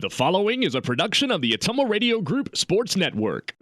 The following is a production of the Ottumwa Radio Group Sports Network.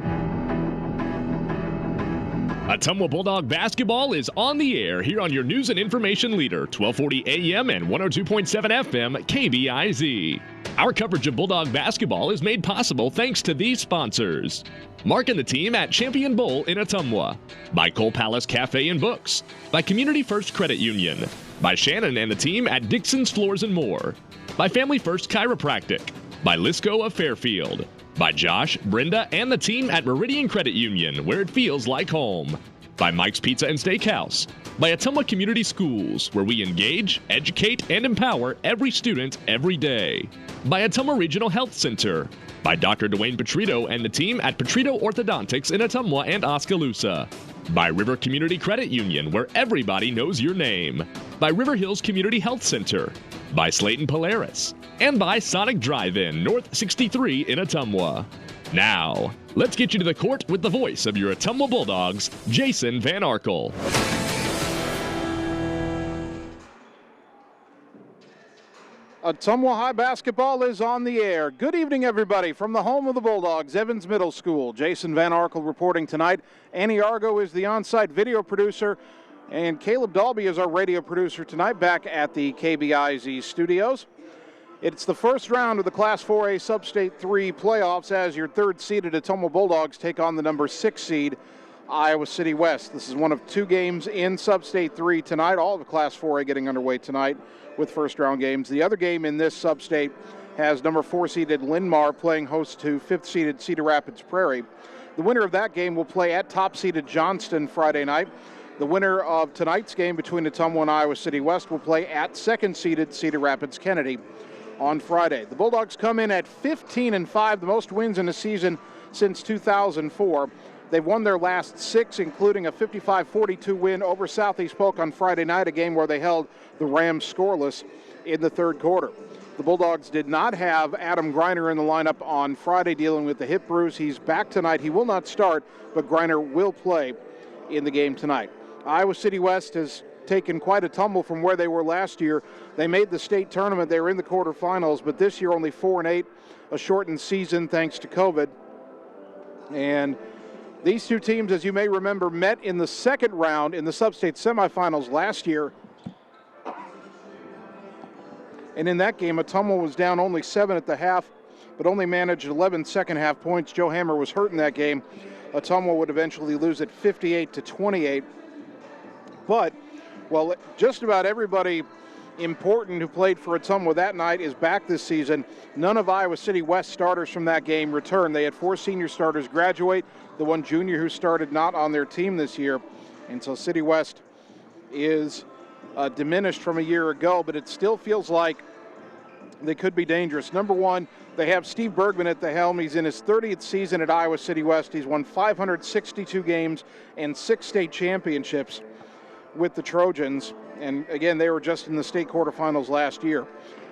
Ottumwa Bulldog basketball is on the air here on your news and information leader, 1240 AM and 102.7 FM KBIZ. Our coverage of Bulldog basketball is made possible thanks to these sponsors. Mark and the team at Champion Bowl in Ottumwa. By Cole Palace Cafe and Books. By Community First Credit Union. By Shannon and the team at Dixon's Floors and More. By Family First Chiropractic. By Lisco of Fairfield. By Josh, Brenda, and the team at Meridian Credit Union, where it feels like home. By Mike's Pizza and Steakhouse. By Ottumwa Community Schools, where we engage, educate, and empower every student every day. By Ottumwa Regional Health Center. By Dr. Dwayne Petrito and the team at Petrito Orthodontics in Ottumwa and Oskaloosa. By River Community Credit Union, where everybody knows your name. By River Hills Community Health Center. By Slayton Polaris. And by Sonic Drive-In, North 63 in Ottumwa. Now, let's get you to the court with the voice of your Ottumwa Bulldogs, Jason Van Arkel. Ottumwa High basketball is on the air. Good evening, everybody, from the home of the Bulldogs, Evans Middle School. Jason Van Arkel reporting tonight. Annie Argo is the on-site video producer, and Caleb Dalby is our radio producer tonight back at the KBIZ studios. It's the first round of the Class 4A Sub-State 3 playoffs as your third-seeded Ottumwa Bulldogs take on the number 6 seed Iowa City West. This is one of two games in Sub-State 3 tonight. All of the Class 4A getting underway tonight with first-round games. The other game in this Sub-State has number 4-seeded Linn-Mar playing host to 5th-seeded Cedar Rapids Prairie. The winner of that game will play at top-seeded Johnston Friday night. The winner of tonight's game between Ottumwa and Iowa City West will play at 2nd-seeded Cedar Rapids Kennedy on Friday. The Bulldogs come in at 15-5, the most wins in a season since 2004. They've won their last 6, including a 55-42 win over Southeast Polk on Friday night, a game where they held the Rams scoreless in the third quarter. The Bulldogs did not have Adam Greiner in the lineup on Friday dealing with the hip bruise. He's back tonight. He will not start, but Greiner will play in the game tonight. Iowa City West has taken quite a tumble from where they were last year. They made the state tournament. They were in the quarterfinals, but this year only 4-8, a shortened season thanks to COVID. And these two teams, as you may remember, met in the second round in the sub-state semifinals last year. And in that game, Ottumwa was down only 7 at the half, but only managed 11 second-half points. Joe Hammer was hurt in that game. Ottumwa would eventually lose it 58-28. But, well, just about everybody important who played for Ottumwa that night is back this season. None of Iowa City West starters from that game returned. They had 4 senior starters graduate, the one junior who started not on their team this year. And so City West is diminished from a year ago, but it still feels like they could be dangerous. Number one, they have Steve Bergman at the helm. He's in his 30th season at Iowa City West. He's won 562 games and 6 state championships with the Trojans. And again, they were just in the state quarterfinals last year.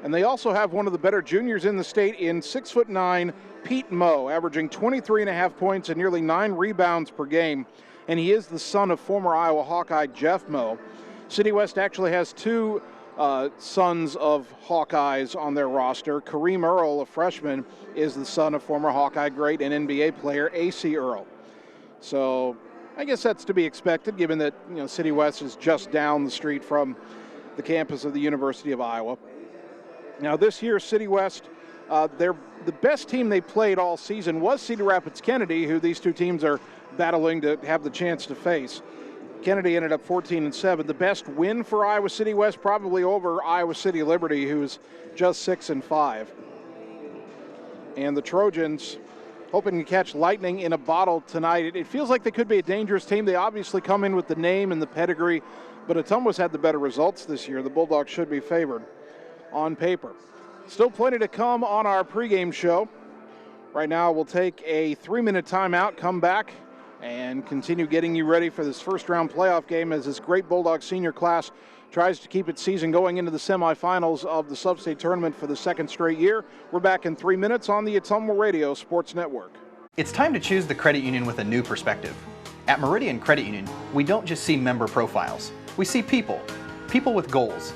And they also have one of the better juniors in the state in 6'9", Pete Moe, averaging 23.5 points and nearly 9 rebounds per game. And he is the son of former Iowa Hawkeye Jeff Moe. City West actually has 2 sons of Hawkeyes on their roster. Kareem Earl, a freshman, is the son of former Hawkeye great and NBA player A.C. Earl. So I guess that's to be expected, given that City West is just down the street from the campus of the University of Iowa. Now this year, City West, the best team they played all season was Cedar Rapids Kennedy, who these two teams are battling to have the chance to face. Kennedy ended up 14-7. The best win for Iowa City West probably over Iowa City Liberty, who's just 6-5. And the Trojans hoping to catch lightning in a bottle tonight. It feels like they could be a dangerous team. They obviously come in with the name and the pedigree, but Ottumwa's had the better results this year. The Bulldogs should be favored on paper. Still plenty to come on our pregame show. Right now we'll take a 3-minute timeout, come back, and continue getting you ready for this first-round playoff game as this great Bulldog senior class tries to keep its season going into the semifinals of the sub-state tournament for the second straight year. We're back in 3 minutes on the Ottumwa Radio Sports Network. It's time to choose the credit union with a new perspective. At Meridian Credit Union, we don't just see member profiles. We see people with goals,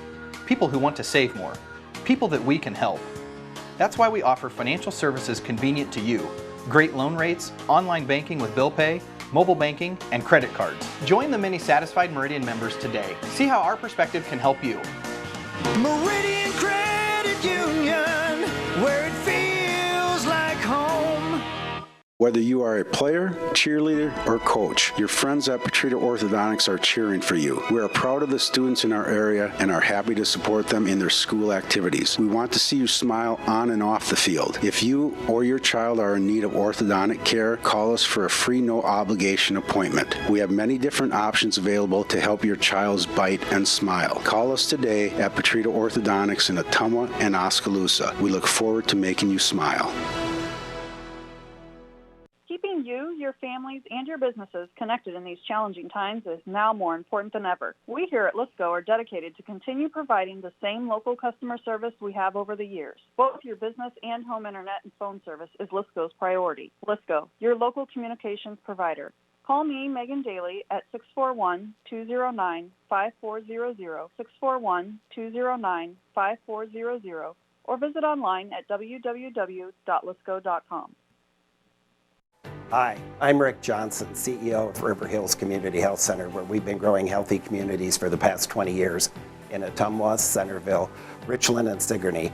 people who want to save more, people that we can help. That's why we offer financial services convenient to you. Great loan rates, online banking with bill pay, mobile banking, and credit cards. Join the many satisfied Meridian members today. See how our perspective can help you. Meridian Credit Union, where it feels like home. Whether you are a player, cheerleader, or coach, your friends at Petrita Orthodontics are cheering for you. We are proud of the students in our area and are happy to support them in their school activities. We want to see you smile on and off the field. If you or your child are in need of orthodontic care, call us for a free no-obligation appointment. We have many different options available to help your child's bite and smile. Call us today at Petrita Orthodontics in Ottumwa and Oskaloosa. We look forward to making you smile. Keeping you, your families, and your businesses connected in these challenging times is now more important than ever. We here at Lisco are dedicated to continue providing the same local customer service we have over the years. Both your business and home internet and phone service is Lisco's priority. Lisco, your local communications provider. Call me, Megan Daly, at 641-209-5400, 641-209-5400, or visit online at www.lisco.com. Hi, I'm Rick Johnson, CEO of River Hills Community Health Center, where we've been growing healthy communities for the past 20 years in Ottumwa, Centerville, Richland, and Sigourney.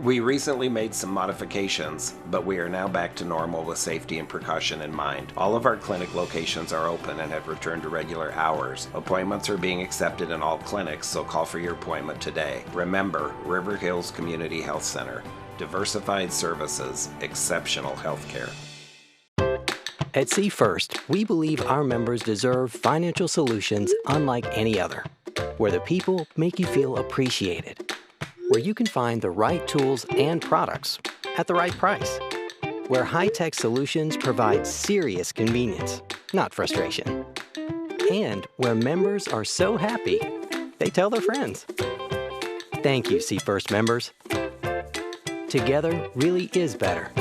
We recently made some modifications, but we are now back to normal with safety and precaution in mind. All of our clinic locations are open and have returned to regular hours. Appointments are being accepted in all clinics, so call for your appointment today. Remember, River Hills Community Health Center. Diversified services, exceptional health care. At See First, we believe our members deserve financial solutions unlike any other, where the people make you feel appreciated, where you can find the right tools and products at the right price, where high-tech solutions provide serious convenience, not frustration, and where members are so happy they tell their friends. Thank you, See First members. Together really is better.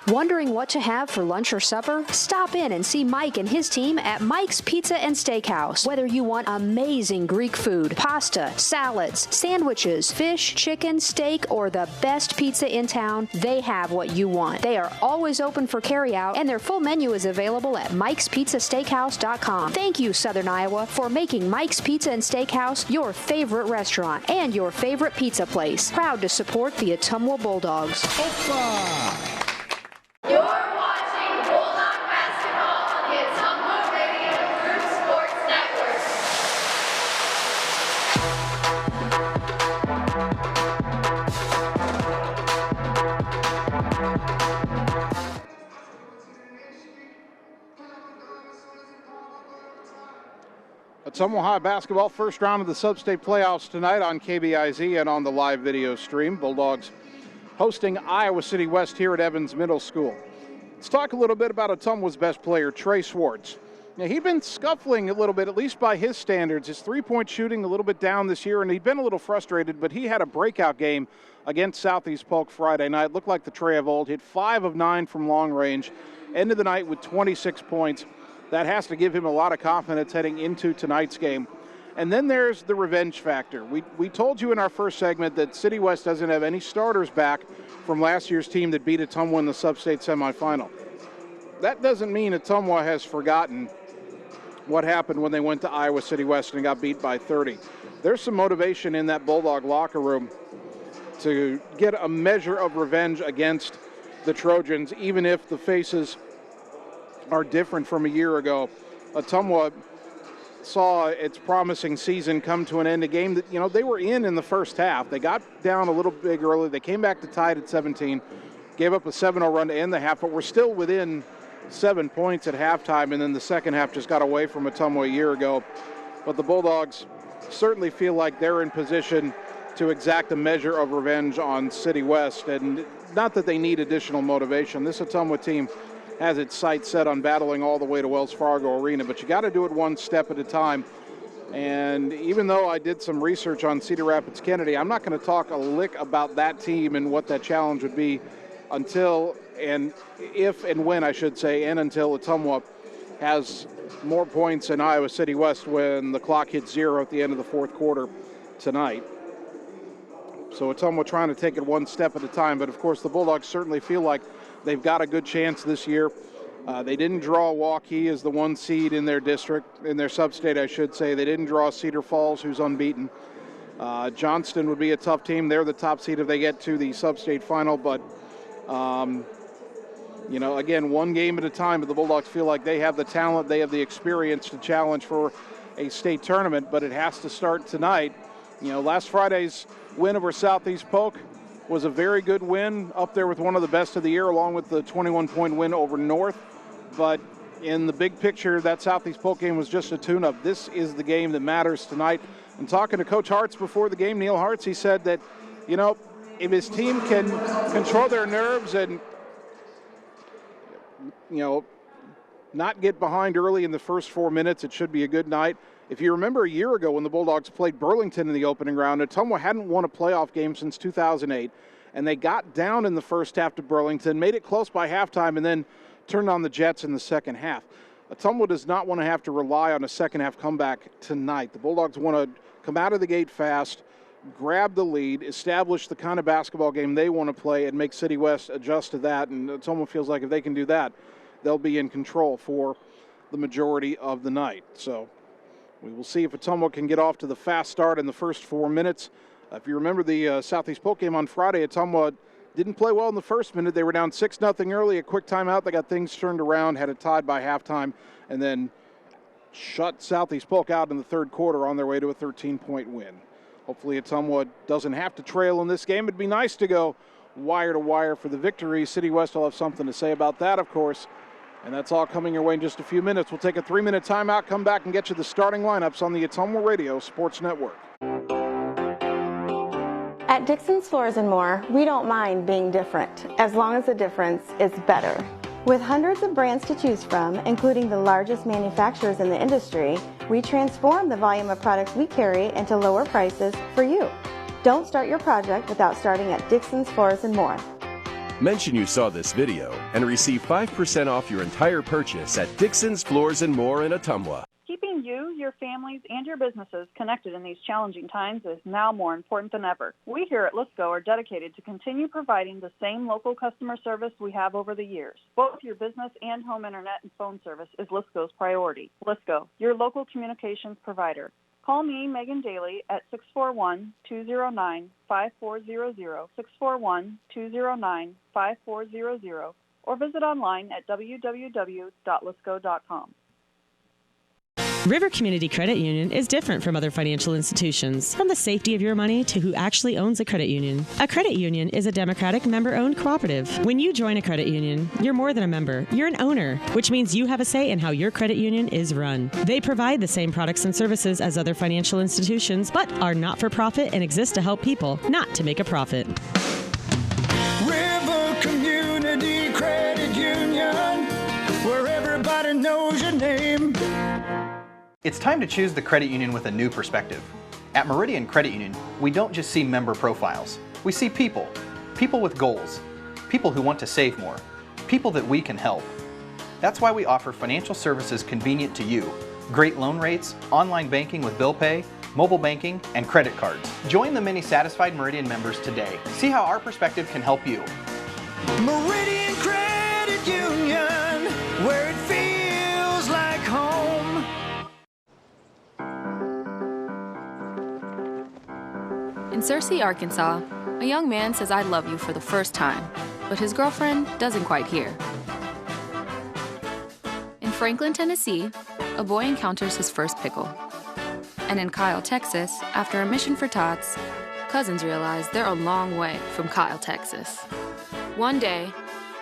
Wondering what to have for lunch or supper? Stop in and see Mike and his team at Mike's Pizza and Steakhouse. Whether you want amazing Greek food, pasta, salads, sandwiches, fish, chicken, steak, or the best pizza in town, they have what you want. They are always open for carryout, and their full menu is available at mikespizzasteakhouse.com. Thank you, Southern Iowa, for making Mike's Pizza and Steakhouse your favorite restaurant and your favorite pizza place. Proud to support the Ottumwa Bulldogs. Opa! You're watching Bulldog Basketball on the Ottumwa Radio Group Sports Network. Ottumwa High basketball, first round of the sub-state playoffs tonight on KBIZ and on the live video stream. Bulldogs hosting Iowa City West here at Evans Middle School. Let's talk a little bit about Ottumwa's best player, Trey Swartz. Now, he'd been scuffling a little bit, at least by his standards. His three-point shooting a little bit down this year, and he'd been a little frustrated, but he had a breakout game against Southeast Polk Friday night. Looked like the Trey of old. Hit 5 of 9 from long range. Ended the night with 26 points. That has to give him a lot of confidence heading into tonight's game. And then there's the revenge factor. We told you in our first segment that City West doesn't have any starters back from last year's team that beat Ottumwa in the sub-state semifinal. That doesn't mean Ottumwa has forgotten what happened when they went to Iowa City West and got beat by 30. There's some motivation in that Bulldog locker room to get a measure of revenge against the Trojans, even if the faces are different from a year ago. Ottumwa saw its promising season come to an end. A game that, they were in the first half. They got down a little big early. They came back to tied at 17, gave up a 7-0 run to end the half, but were still within 7 points at halftime, and then the second half just got away from Ottumwa a year ago. But the Bulldogs certainly feel like they're in position to exact a measure of revenge on City West, and not that they need additional motivation. This Ottumwa team has its sights set on battling all the way to Wells Fargo Arena, but you got to do it one step at a time. And even though I did some research on Cedar Rapids Kennedy, I'm not going to talk a lick about that team and what that challenge would be until, and if and when I should say, and until Ottumwa has more points in Iowa City West when the clock hits 0 at the end of the fourth quarter tonight. So So Ottumwa trying to take it one step at a time. But, of course, the Bulldogs certainly feel like they've got a good chance this year. They didn't draw Waukee as the 1 seed in their district, in their sub-state, I should say. They didn't draw Cedar Falls, who's unbeaten. Johnston would be a tough team. They're the top seed if they get to the sub-state final. But, you know, again, one game at a time. But the Bulldogs feel like they have the talent, they have the experience to challenge for a state tournament. But it has to start tonight. You know, last Friday's win over Southeast Polk was a very good win, up there with one of the best of the year, along with the 21-point win over North. But in the big picture, that Southeast Polk game was just a tune-up. This is the game that matters tonight. And talking to Coach Hartz before the game, Neil Hartz, he said that, you know, if his team can control their nerves and, you know, not get behind early in the first 4 minutes, it should be a good night. If you remember a year ago when the Bulldogs played Burlington in the opening round, Ottumwa hadn't won a playoff game since 2008, and they got down in the first half to Burlington, made it close by halftime, and then turned on the Jets in the second half. Ottumwa does not want to have to rely on a second half comeback tonight. The Bulldogs want to come out of the gate fast, grab the lead, establish the kind of basketball game they want to play, and make City West adjust to that. And Ottumwa feels like if they can do that, they'll be in control for the majority of the night. So we will see if Ottumwa can get off to the fast start in the first 4 minutes. If you remember the Southeast Polk game on Friday, Ottumwa didn't play well in the first minute. They were down 6-0 early, a quick timeout. They got things turned around, had it tied by halftime, and then shut Southeast Polk out in the third quarter on their way to a 13-point win. Hopefully Ottumwa doesn't have to trail in this game. It'd be nice to go wire to wire for the victory. City West will have something to say about that, of course. And that's all coming your way in just a few minutes. We'll take a 3-minute timeout, come back and get you the starting lineups on the Ottumwa Radio Sports Network. At Dixon's Floors & More, we don't mind being different, as long as the difference is better. With hundreds of brands to choose from, including the largest manufacturers in the industry, we transform the volume of products we carry into lower prices for you. Don't start your project without starting at Dixon's Floors & More. Mention you saw this video and receive 5% off your entire purchase at Dixon's Floors & More in Ottumwa. Keeping you, your families, and your businesses connected in these challenging times is now more important than ever. We here at Lisco are dedicated to continue providing the same local customer service we have over the years. Both your business and home internet and phone service is Lisco's priority. Lisco, your local communications provider. Call me, Megan Daly, at 641-209-5400, 641-209-5400, or visit online at www.lisco.com. River Community Credit Union is different from other financial institutions, from the safety of your money to who actually owns a credit union. A credit union is a democratic, member-owned cooperative. When you join a credit union, you're more than a member. You're an owner, which means you have a say in how your credit union is run. They provide the same products and services as other financial institutions, but are not-for-profit and exist to help people, not to make a profit. River Community Credit Union, where everybody knows your name. It's time to choose the credit union with a new perspective. At Meridian Credit Union, we don't just see member profiles. We see people. People with goals. People who want to save more. People that we can help. That's why we offer financial services convenient to you. Great loan rates, online banking with bill pay, mobile banking, and credit cards. Join the many satisfied Meridian members today. See how our perspective can help you. Meridian Credit Union, where it feels like home. In Searcy, Arkansas, a young man says I love you for the first time, but his girlfriend doesn't quite hear. In Franklin, Tennessee, a boy encounters his first pickle. And in Kyle, Texas, after a mission for tots, cousins realize they're a long way from Kyle, Texas. One day,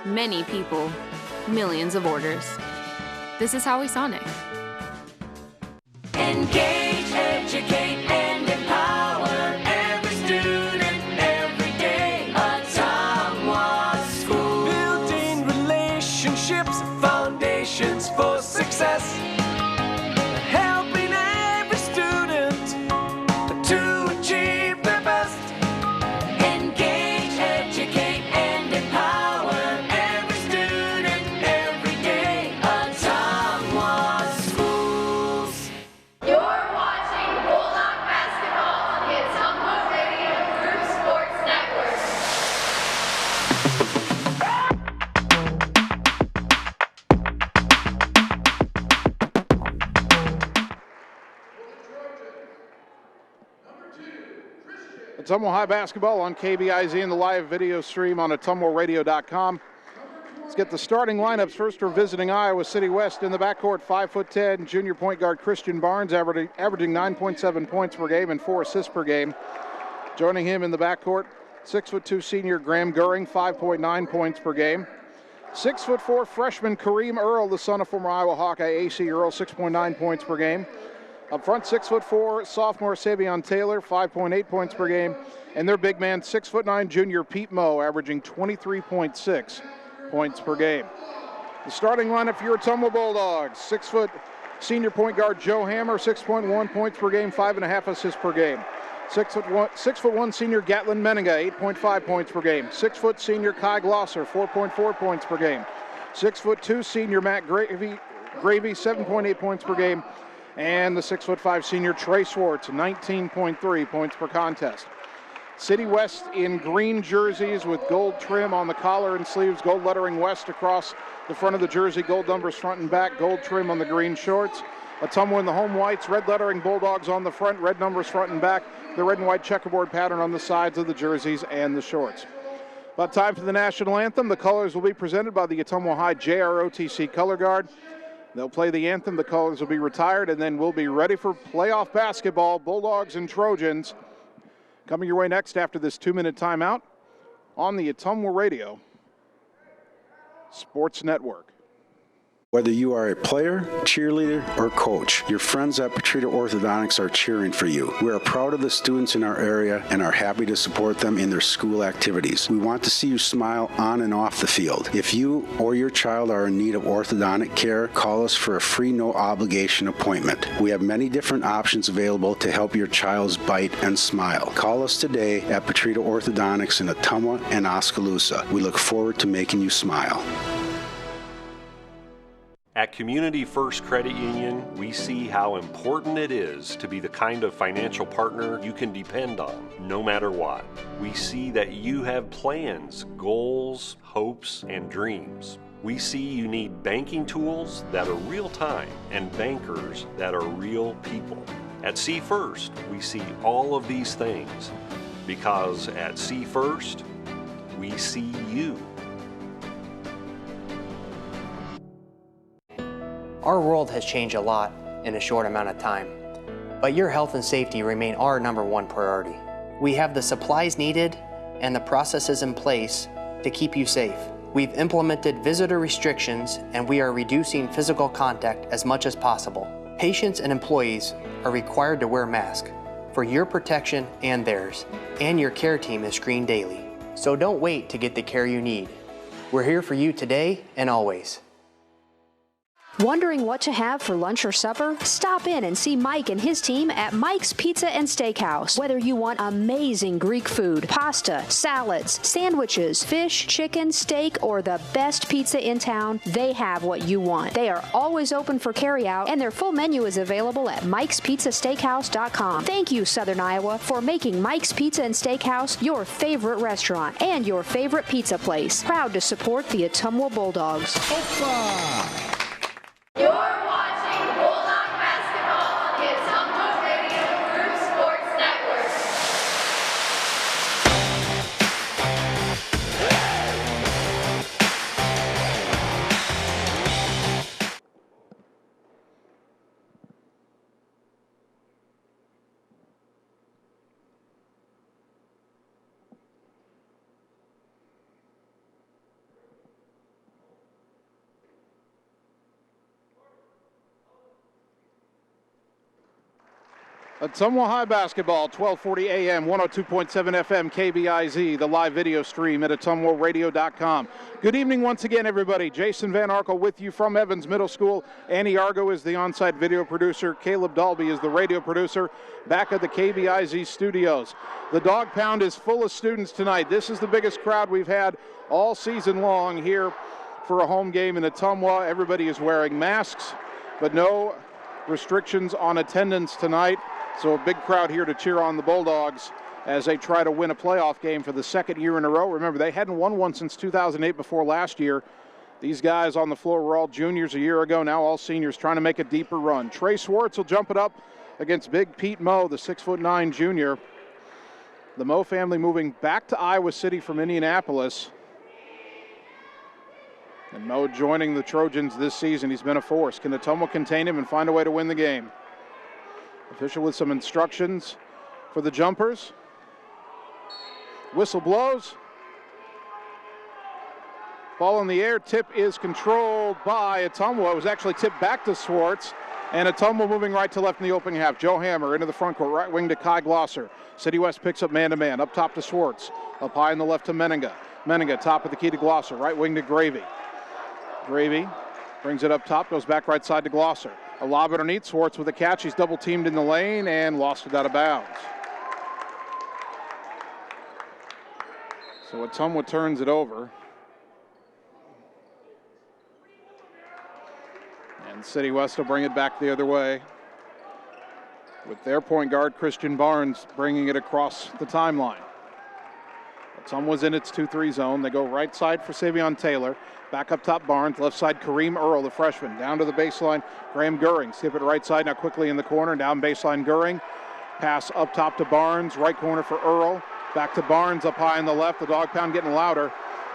many people, millions of orders. This is Howie Sonic. Engage, educate, and empower every student every day. Ottumwa School. Building relationships, foundations for success. Helping every student to achieve their best. Engage, educate, and empower every student every day. Ottumwa Schools. You're watching Bulldog basketball on the Ottumwa Radio Group Sports Ottumwa High basketball on KBIZ and the live video stream on ottumwaradio.com. Let's get the starting lineups. First, we're visiting Iowa City West in the backcourt. 5'10" junior point guard Christian Barnes, averaging 9.7 points per game and 4 assists per game. Joining him in the backcourt, 6'2" senior Graham Goering, 5.9 points per game. 6'4" freshman Kareem Earl, the son of former Iowa Hawkeye A.C. Earl, 6.9 points per game. Up front, 6'4" sophomore Savion Taylor, 5.8 points per game. And their big man, 6'9" junior Pete Moe, averaging 23.6 points per game. The starting lineup for your Ottumwa Bulldogs: 6' senior point guard Joe Hammer, 6.1 points per game, 5.5 assists per game. 6'1" senior Gatlin Menninga, 8.5 points per game. 6' senior Kai Glosser, 4.4 points per game. 6'2" senior Matt Gravy, 7.8 points per game. And the 6'5" senior Trey Swartz, 19.3 points per contest. City West in green jerseys with gold trim on the collar and sleeves, gold lettering West across the front of the jersey, gold numbers front and back, gold trim on the green shorts. Ottumwa in the home whites, red lettering Bulldogs on the front, red numbers front and back, the red and white checkerboard pattern on the sides of the jerseys and the shorts. About time for the national anthem. The colors will be presented by the Ottumwa High JROTC Color Guard. They'll play the anthem, the colors will be retired, and then we'll be ready for playoff basketball. Bulldogs and Trojans coming your way next after this 2-minute timeout on the Ottumwa Radio Sports Network. Whether you are a player, cheerleader, or coach, your friends at Petrita Orthodontics are cheering for you. We are proud of the students in our area and are happy to support them in their school activities. We want to see you smile on and off the field. If you or your child are in need of orthodontic care, call us for a free no-obligation appointment. We have many different options available to help your child's bite and smile. Call us today at Petrita Orthodontics in Ottumwa and Oskaloosa. We look forward to making you smile. At Community First Credit Union, we see how important it is to be the kind of financial partner you can depend on, no matter what. We see that you have plans, goals, hopes, and dreams. We see you need banking tools that are real-time and bankers that are real people. At See First, we see all of these things because at See First, we see you. Our world has changed a lot in a short amount of time, but your health and safety remain our #1 priority. We have the supplies needed and the processes in place to keep you safe. We've implemented visitor restrictions and we are reducing physical contact as much as possible. Patients and employees are required to wear masks for your protection and theirs, and your care team is screened daily. So don't wait to get the care you need. We're here for you today and always. Wondering what to have for lunch or supper? Stop in and see Mike and his team at Mike's Pizza and Steakhouse. Whether you want amazing Greek food, pasta, salads, sandwiches, fish, chicken, steak, or the best pizza in town, they have what you want. They are always open for carryout, and their full menu is available at mikespizzasteakhouse.com. Thank you, Southern Iowa, for making Mike's Pizza and Steakhouse your favorite restaurant and your favorite pizza place. Proud to support the Ottumwa Bulldogs. You're watching Bulldog basketball on the Ottumwa Radio Group Sports Network. Ottumwa High basketball, 1240 AM, 102.7 FM, KBIZ, the live video stream at ottumwaradio.com. Good evening once again, everybody. Jason Van Arkel with you from Evans Middle School. Annie Argo is the on-site video producer. Caleb Dalby is the radio producer back at the KBIZ studios. The Dog Pound is full of students tonight. This is the biggest crowd we've had all season long here for a home game in Ottumwa. Everybody is wearing masks, but no restrictions on attendance tonight. So a big crowd here to cheer on the Bulldogs as they try to win a playoff game for the second year in a row. Remember, they hadn't won one since 2008 before last year. These guys on the floor were all juniors a year ago, now all seniors trying to make a deeper run. Trey Swartz will jump it up against big Pete Moe, the 6'9" junior. The Moe family moving back to Iowa City from Indianapolis. And Moe joining the Trojans this season. He's been a force. Can Ottumwa contain him and find a way to win the game? Official with some instructions for the jumpers. Whistle blows. Ball in the air. Tip is controlled by Ottumwa. It was actually tipped back to Swartz. And Ottumwa moving right to left in the opening half. Joe Hammer into the front court. Right wing to Kai Glosser. City West picks up man-to-man. Up top to Swartz. Up high in the left to Meninga. Meninga top of the key to Glosser. Right wing to Gravy. Gravy brings it up top. Goes back right side to Glosser. A lob underneath. Swartz with a catch. He's double teamed in the lane and lost it out of bounds. So Ottumwa turns it over. And City West will bring it back the other way, with their point guard, Christian Barnes, bringing it across the timeline. Ottumwa's in its 2-3 zone. They go right side for Savion Taylor. Back up top, Barnes. Left side, Kareem Earl, the freshman. Down to the baseline, Graham Goering. Skip it right side, now quickly in the corner. Down baseline, Goering. Pass up top to Barnes. Right corner for Earl. Back to Barnes up high on the left. The dog pound getting louder.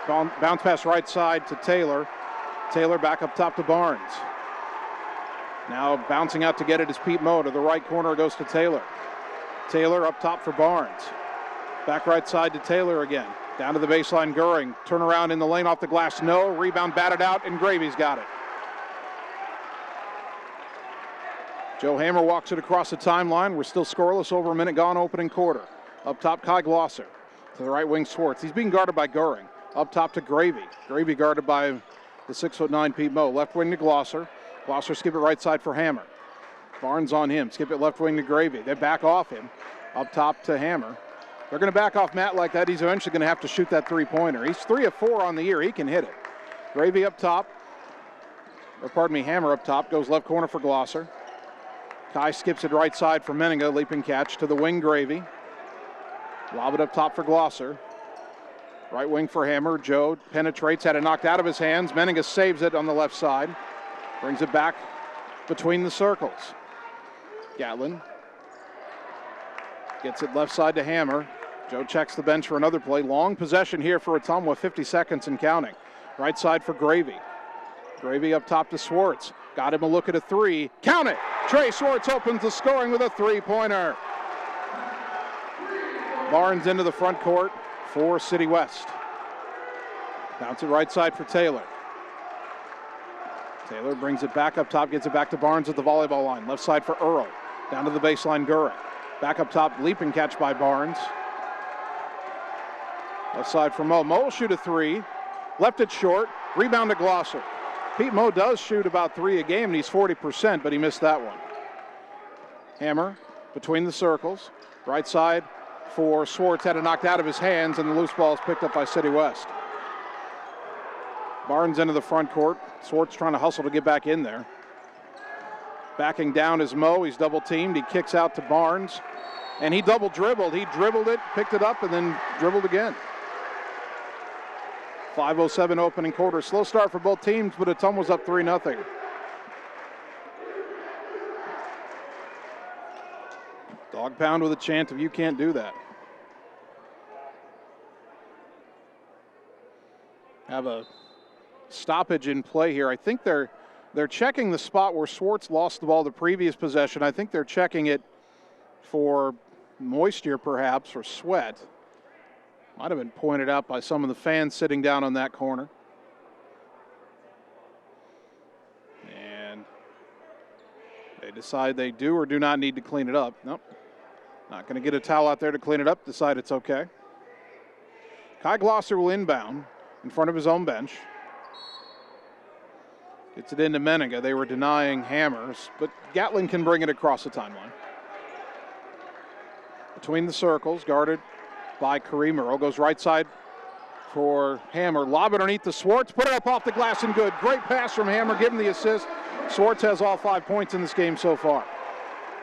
Bounce pass right side to Taylor. Taylor back up top to Barnes. Now bouncing out to get it is Pete Moe. To the right corner goes to Taylor. Taylor up top for Barnes. Back right side to Taylor again. Down to the baseline, Goering. Turn around in the lane off the glass, no. Rebound batted out, and Gravy's got it. Joe Hammer walks it across the timeline. We're still scoreless, over a minute gone, opening quarter. Up top, Kai Glosser. To the right wing, Swartz. He's being guarded by Goering. Up top to Gravy. Gravy guarded by the 6'9" Pete Moe. Left wing to Glosser. Glosser skip it right side for Hammer. Barnes on him. Skip it left wing to Gravy. They back off him. Up top to Hammer. They're going to back off Matt like that. He's eventually going to have to shoot that three-pointer. He's 3 of 4 on the year. He can hit it. Gravy up top. Hammer up top. Goes left corner for Glosser. Kai skips it right side for Meninga. Leaping catch to the wing, Gravy. Lob it up top for Glosser. Right wing for Hammer. Joe penetrates. Had it knocked out of his hands. Meninga saves it on the left side. Brings it back between the circles. Gatlin gets it left side to Hammer. Joe checks the bench for another play. Long possession here for Ottumwa, 50 seconds and counting. Right side for Gravy. Gravy up top to Swartz. Got him a look at a three. Count it! Trey Swartz opens the scoring with a three-pointer. Barnes into the front court for City West. Bounce it right side for Taylor. Taylor brings it back up top, gets it back to Barnes at the volleyball line. Left side for Earl. Down to the baseline, Goering. Back up top, leaping catch by Barnes. Left side for Moe. Moe will shoot a three. Left it short. Rebound to Glosser. Pete Moe does shoot about 3 a game, and he's 40%, but he missed that one. Hammer between the circles. Right side for Swartz. Had it knocked out of his hands, and the loose ball is picked up by City West. Barnes into the front court. Swartz trying to hustle to get back in there. Backing down is Moe. He's double teamed. He kicks out to Barnes. And he double dribbled. He dribbled it, picked it up, and then dribbled again. 5:07 opening quarter. Slow start for both teams, but Ottumwa was up 3-0. Dog pound with a chant of "you can't do that." Have a stoppage in play here. I think they're checking the spot where Swartz lost the ball the previous possession. I think they're checking it for moisture, perhaps, or sweat. Might have been pointed out by some of the fans sitting down on that corner. And they decide they do or do not need to clean it up. Nope. Not going to get a towel out there to clean it up. Decide it's okay. Kai Glosser will inbound in front of his own bench. Gets it into Meninga. They were denying Hammers, but Gatlin can bring it across the timeline. Between the circles, guarded by Kareem Earl. Goes right side for Hammer. Lob it underneath to Swartz. Put it up off the glass and good. Great pass from Hammer. Give him the assist. Swartz has all 5 points in this game so far.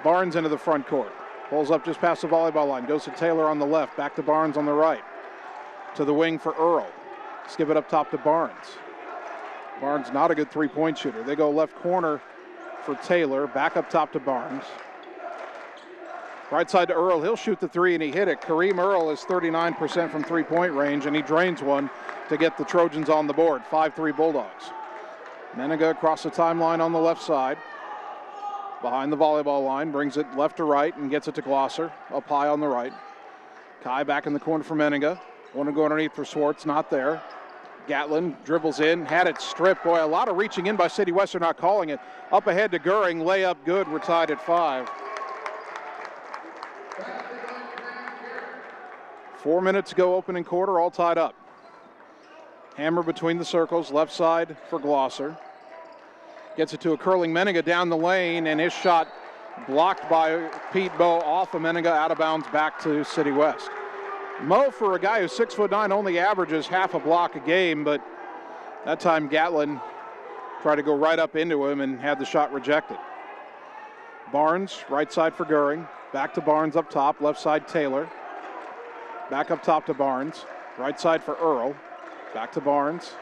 Barnes into the front court. Pulls up just past the volleyball line. Goes to Taylor on the left. Back to Barnes on the right. To the wing for Earl. Skip it up top to Barnes. Barnes not a good three-point shooter. They go left corner for Taylor. Back up top to Barnes. Right side to Earl. He'll shoot the three, and he hit it. Kareem Earl is 39% from three-point range, and he drains one to get the Trojans on the board. 5-3 Bulldogs. Menega across the timeline on the left side. Behind the volleyball line, brings it left to right and gets it to Glosser. Up high on the right. Kai back in the corner for Menega. Want to go underneath for Swartz, not there. Gatlin dribbles in, had it stripped. Boy, a lot of reaching in by City West. They're not calling it. Up ahead to Goering, layup good. We're tied at 5. 4 minutes to go, opening quarter, all tied up. Hammer between the circles, left side for Glosser. Gets it to a curling Menega down the lane, and his shot blocked by Pete Moe off of Menega, out of bounds, back to City West. Moe, for a guy who's 6'9", only averages half a block a game, but that time Gatlin tried to go right up into him and had the shot rejected. Barnes, right side for Goering. Back to Barnes up top, left side Taylor. Back up top to Barnes. Right side for Earl. Back to Barnes.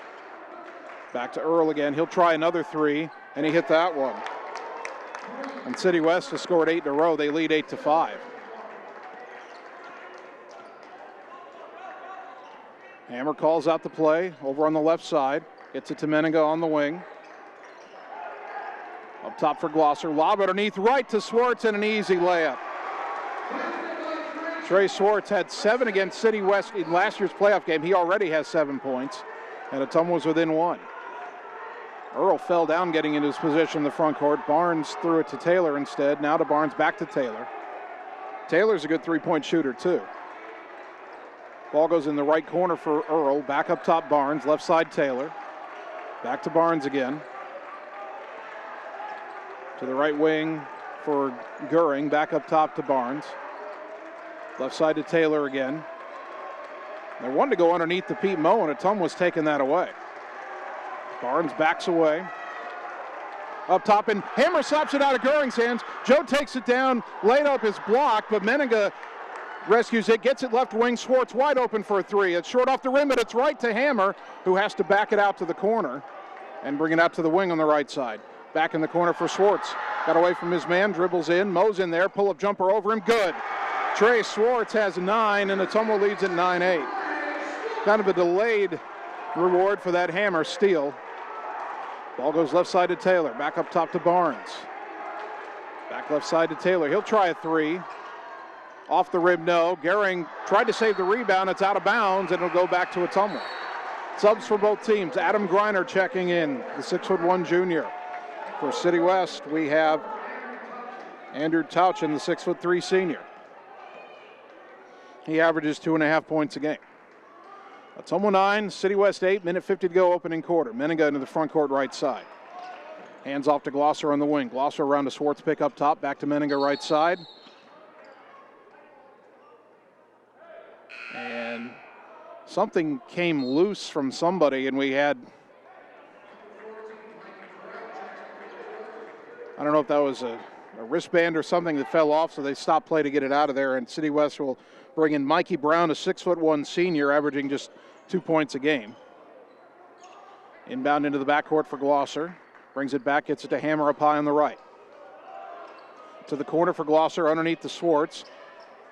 Back to Earl again. He'll try another three, and he hit that one. And City West has scored 8 in a row. They lead 8-5. Hammer calls out the play over on the left side. Gets it to Menega on the wing. Up top for Glosser. Lob underneath right to Swartz, and an easy layup. Trey Swartz had 7 against City West in last year's playoff game. He already has 7 points, and Ottumwa was within 1. Earl fell down getting into his position in the front court. Barnes threw it to Taylor instead. Now to Barnes, back to Taylor. Taylor's a good three-point shooter too. Ball goes in the right corner for Earl. Back up top Barnes, left side Taylor. Back to Barnes again. To the right wing for Goering. Back up top to Barnes. Left side to Taylor again. They wanted to go underneath the Pete Moe, and Ottumwa was taking that away. Barnes backs away. Up top, and Hammer slaps it out of Goering's hands. Joe takes it down. Laid up is blocked, but Menega rescues it, gets it left wing. Swartz wide open for a three. It's short off the rim, but it's right to Hammer, who has to back it out to the corner and bring it out to the wing on the right side. Back in the corner for Swartz. Got away from his man, dribbles in. Moe's in there, pull-up jumper over him, good. Trey Swartz has 9, and Ottumwa leads at 9-8. Kind of a delayed reward for that Hammer steal. Ball goes left side to Taylor. Back up top to Barnes. Back left side to Taylor. He'll try a three. Off the rim, no. Goering tried to save the rebound. It's out of bounds, and it'll go back to Ottumwa. Subs for both teams. Adam Greiner checking in, the 6'1" junior. For City West, we have Andrew Tauchen, the 6'3" senior. He averages 2.5 points a game. Ottumwa 9, City West 8, minute 50 to go, opening quarter. Menega into the front court right side. Hands off to Glosser on the wing. Glosser around to Swartz, pick up top, back to Menega right side. And something came loose from somebody, and we had, I don't know if that was a wristband or something that fell off, so they stopped play to get it out of there, and City West will bring in Mikey Brown, a 6'1" senior, averaging just 2 points a game. Inbound into the backcourt for Glosser. Brings it back, gets it to Hammer up high on the right. To the corner for Glosser, underneath the Swartz.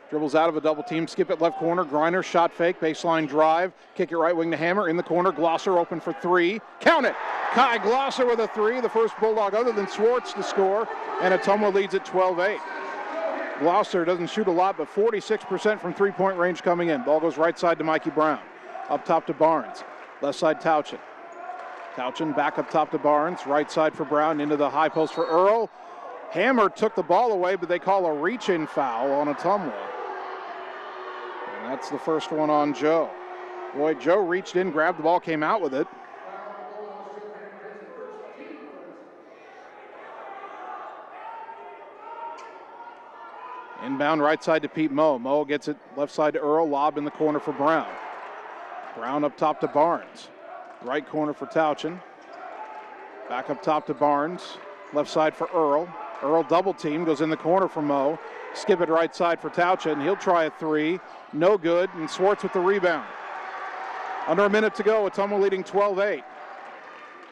Dribbles out of a double team, skip it left corner. Greiner, shot fake, baseline drive. Kick it right wing to Hammer, in the corner. Glosser open for three. Count it! Kai Glosser with a three, the first Bulldog other than Swartz to score, and Ottumwa leads at 12-8. Glosser doesn't shoot a lot, but 46% from three-point range coming in. Ball goes right side to Mikey Brown. Up top to Barnes. Left side Tauchen. Tauchen back up top to Barnes. Right side for Brown, into the high post for Earl. Hammer took the ball away, but they call a reach-in foul on Ottumwa. And that's the first one on Joe. Boy, Joe reached in, grabbed the ball, came out with it. Inbound right side to Pete Moe. Moe gets it left side to Earl. Lob in the corner for Brown. Brown up top to Barnes. Right corner for Tauchen. Back up top to Barnes. Left side for Earl. Earl double team, goes in the corner for Moe. Skip it right side for Tauchen. He'll try a three. No good, and Swartz with the rebound. Under a minute to go, Ottumwa leading 12-8.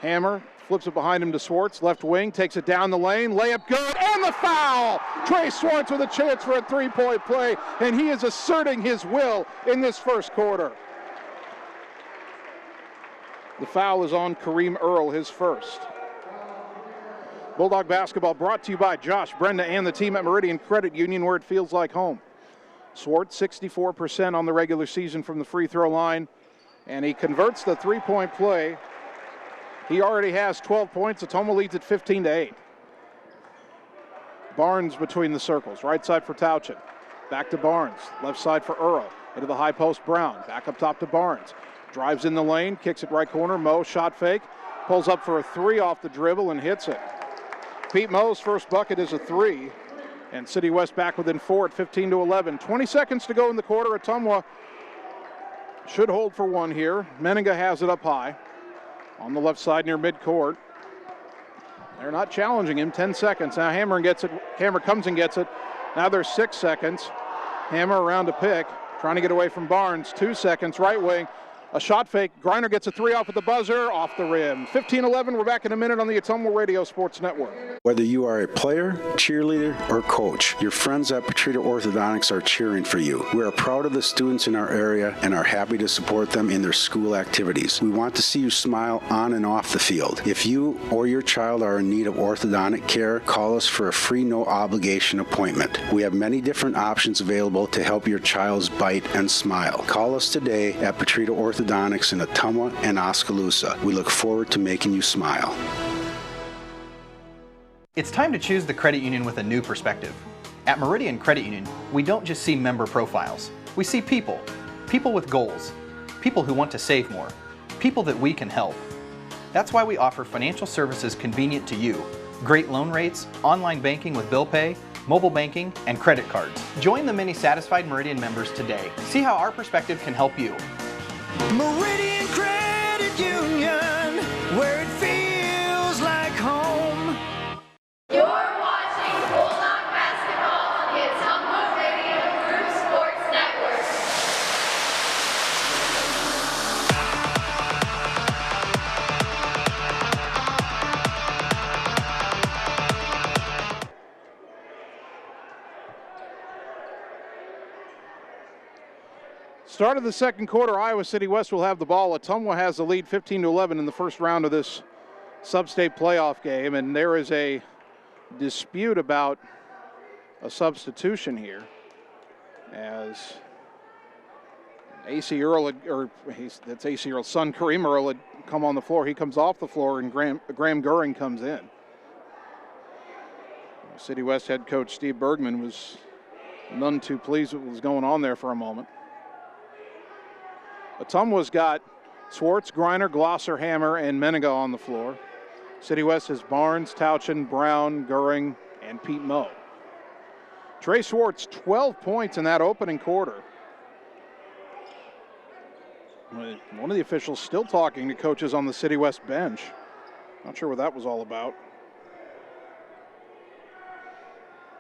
Hammer Flips it behind him to Swartz, left wing, takes it down the lane, layup good, and the foul! Trey Swartz with a chance for a three-point play, and he is asserting his will in this first quarter. The foul is on Kareem Earl, his first. Bulldog basketball brought to you by Josh Brenda and the team at Meridian Credit Union, where it feels like home. Swartz 64% on the regular season from the free throw line, and he converts the three-point play. He already has 12 points. Ottumwa leads at 15-8. Barnes between the circles. Right side for Tauchin. Back to Barnes. Left side for Earl. Into the high post, Brown. Back up top to Barnes. Drives in the lane. Kicks it right corner. Moe, shot fake. Pulls up for a three off the dribble and hits it. Pete Moe's first bucket is a three. And City West back within 4 at 15-11. 20 seconds to go in the quarter. Ottumwa should hold for one here. Meninga has it up high. On the left side near midcourt. They're not challenging him. 10 seconds. Now Hammer gets it. Hammer comes and gets it. Now there's 6 seconds. Hammer around to pick. Trying to get away from Barnes. 2 seconds. Right wing. A shot fake. Griner gets a three off at the buzzer. Off the rim. 15-11. We're back in a minute on the Ottumwa Radio Sports Network. Whether you are a player, cheerleader, or coach, your friends at Petrita Orthodontics are cheering for you. We are proud of the students in our area and are happy to support them in their school activities. We want to see you smile on and off the field. If you or your child are in need of orthodontic care, call us for a free, no-obligation appointment. We have many different options available to help your child's bite and smile. Call us today at Petrita Orthodontics in Ottumwa and Oskaloosa. We look forward to making you smile. It's time to choose the credit union with a new perspective. At Meridian Credit Union, we don't just see member profiles. We see people. People with goals. People who want to save more. People that we can help. That's why we offer financial services convenient to you. Great loan rates, online banking with bill pay, mobile banking, and credit cards. Join the many satisfied Meridian members today. See how our perspective can help you. Meridian Credit Union, where it feels like home. You're watching Bulldog basketball on the Ottumwa Radio Group Sports Network. Start of the second quarter, Iowa City West will have the ball. Ottumwa has the lead 15-11 in the first round of this sub-state playoff game, and there is a dispute about a substitution here as AC Earl, that's AC Earl's son, Kareem Earl, had come on the floor. He comes off the floor, and Graham Goering comes in. City West head coach Steve Bergman was none too pleased with what was going on there for a moment. Ottumwa's got Swartz, Griner, Glosser, Hammer, and Meninga on the floor. City West has Barnes, Tauchin, Brown, Goering, and Pete Moe. Trey Swartz, 12 points in that opening quarter. One of the officials still talking to coaches on the City West bench. Not sure what that was all about.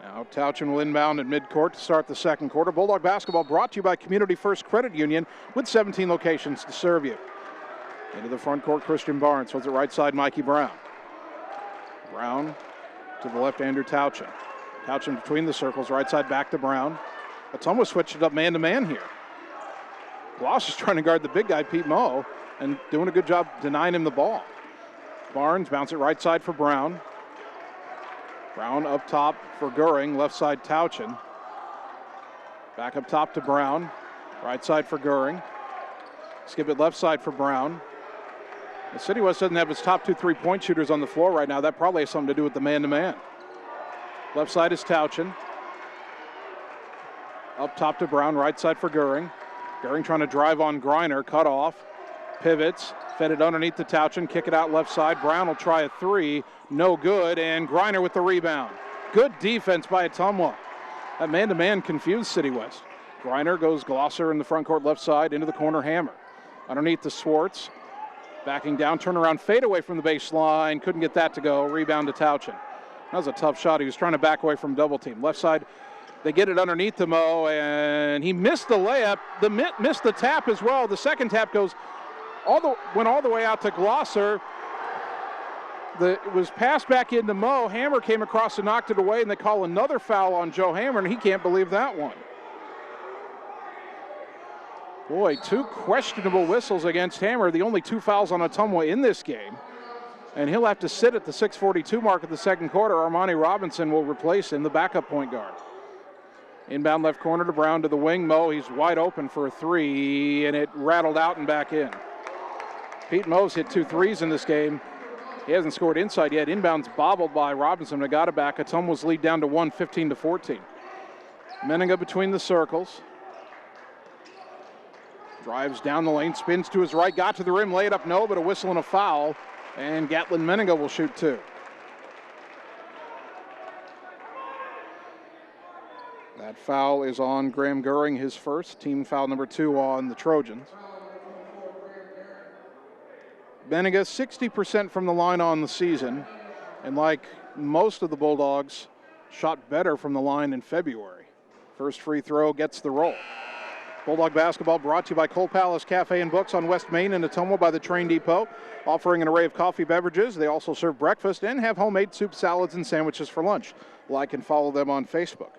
Now Tauchin will inbound at midcourt to start the second quarter. Bulldog basketball brought to you by Community First Credit Union with 17 locations to serve you. Into the front court, Christian Barnes holds it right side, Mikey Brown. Brown to the left, Andrew Tauchin. Tauchin between the circles, right side back to Brown. Ottumwa switched it up man-to-man here. Gloss is trying to guard the big guy, Pete Moe, and doing a good job denying him the ball. Barnes bounce it right side for Brown. Brown up top for Goering, left side Tauchin. Back up top to Brown, right side for Goering. Skip it left side for Brown. The City West doesn't have its top 2 3-point shooters on the floor right now. That probably has something to do with the man-to-man. Left side is Tauchin. Up top to Brown, right side for Goering. Goering trying to drive on Griner, cut off. Pivots, fed it underneath to Tauchin, kick it out left side. Brown will try a three, no good, and Griner with the rebound. Good defense by Ottumwa. That man-to-man confused City West. Griner goes Glosser in the front court left side, into the corner, Hammer. Underneath to Swartz. Backing down, turnaround, fade away from the baseline. Couldn't get that to go. Rebound to Tauchin. That was a tough shot. He was trying to back away from double team. Left side, they get it underneath to Moe, and he missed the layup. Missed the tap as well. The second tap went all the way out to Glosser. It was passed back into Mo. Hammer came across and knocked it away, and they call another foul on Joe Hammer, and he can't believe that one. Boy, 2 questionable whistles against Hammer, the only 2 fouls on Ottumwa in this game. And he'll have to sit at the 6:42 mark of the second quarter. Armani Robinson will replace him, the backup point guard. Inbound left corner to Brown to the wing. Mo, he's wide open for a 3, and it rattled out and back in. Pete Mo's hit 2 threes in this game. He hasn't scored inside yet. Inbounds bobbled by Robinson. They got it back. Ottumwa's lead down to 1, 15-14. Meninga between the circles. Drives down the lane, spins to his right, got to the rim, laid up, no, but a whistle and a foul. And Gatlin Meninga will shoot 2. That foul is on Graham Goering, his first. Team foul number 2 on the Trojans. Meninga 60% from the line on the season. And like most of the Bulldogs, shot better from the line in February. First free throw gets the roll. Bulldog basketball brought to you by Coal Palace Cafe and Books on West Main in Ottumwa by the Train Depot, offering an array of coffee beverages. They also serve breakfast and have homemade soup, salads, and sandwiches for lunch. Like and follow them on Facebook.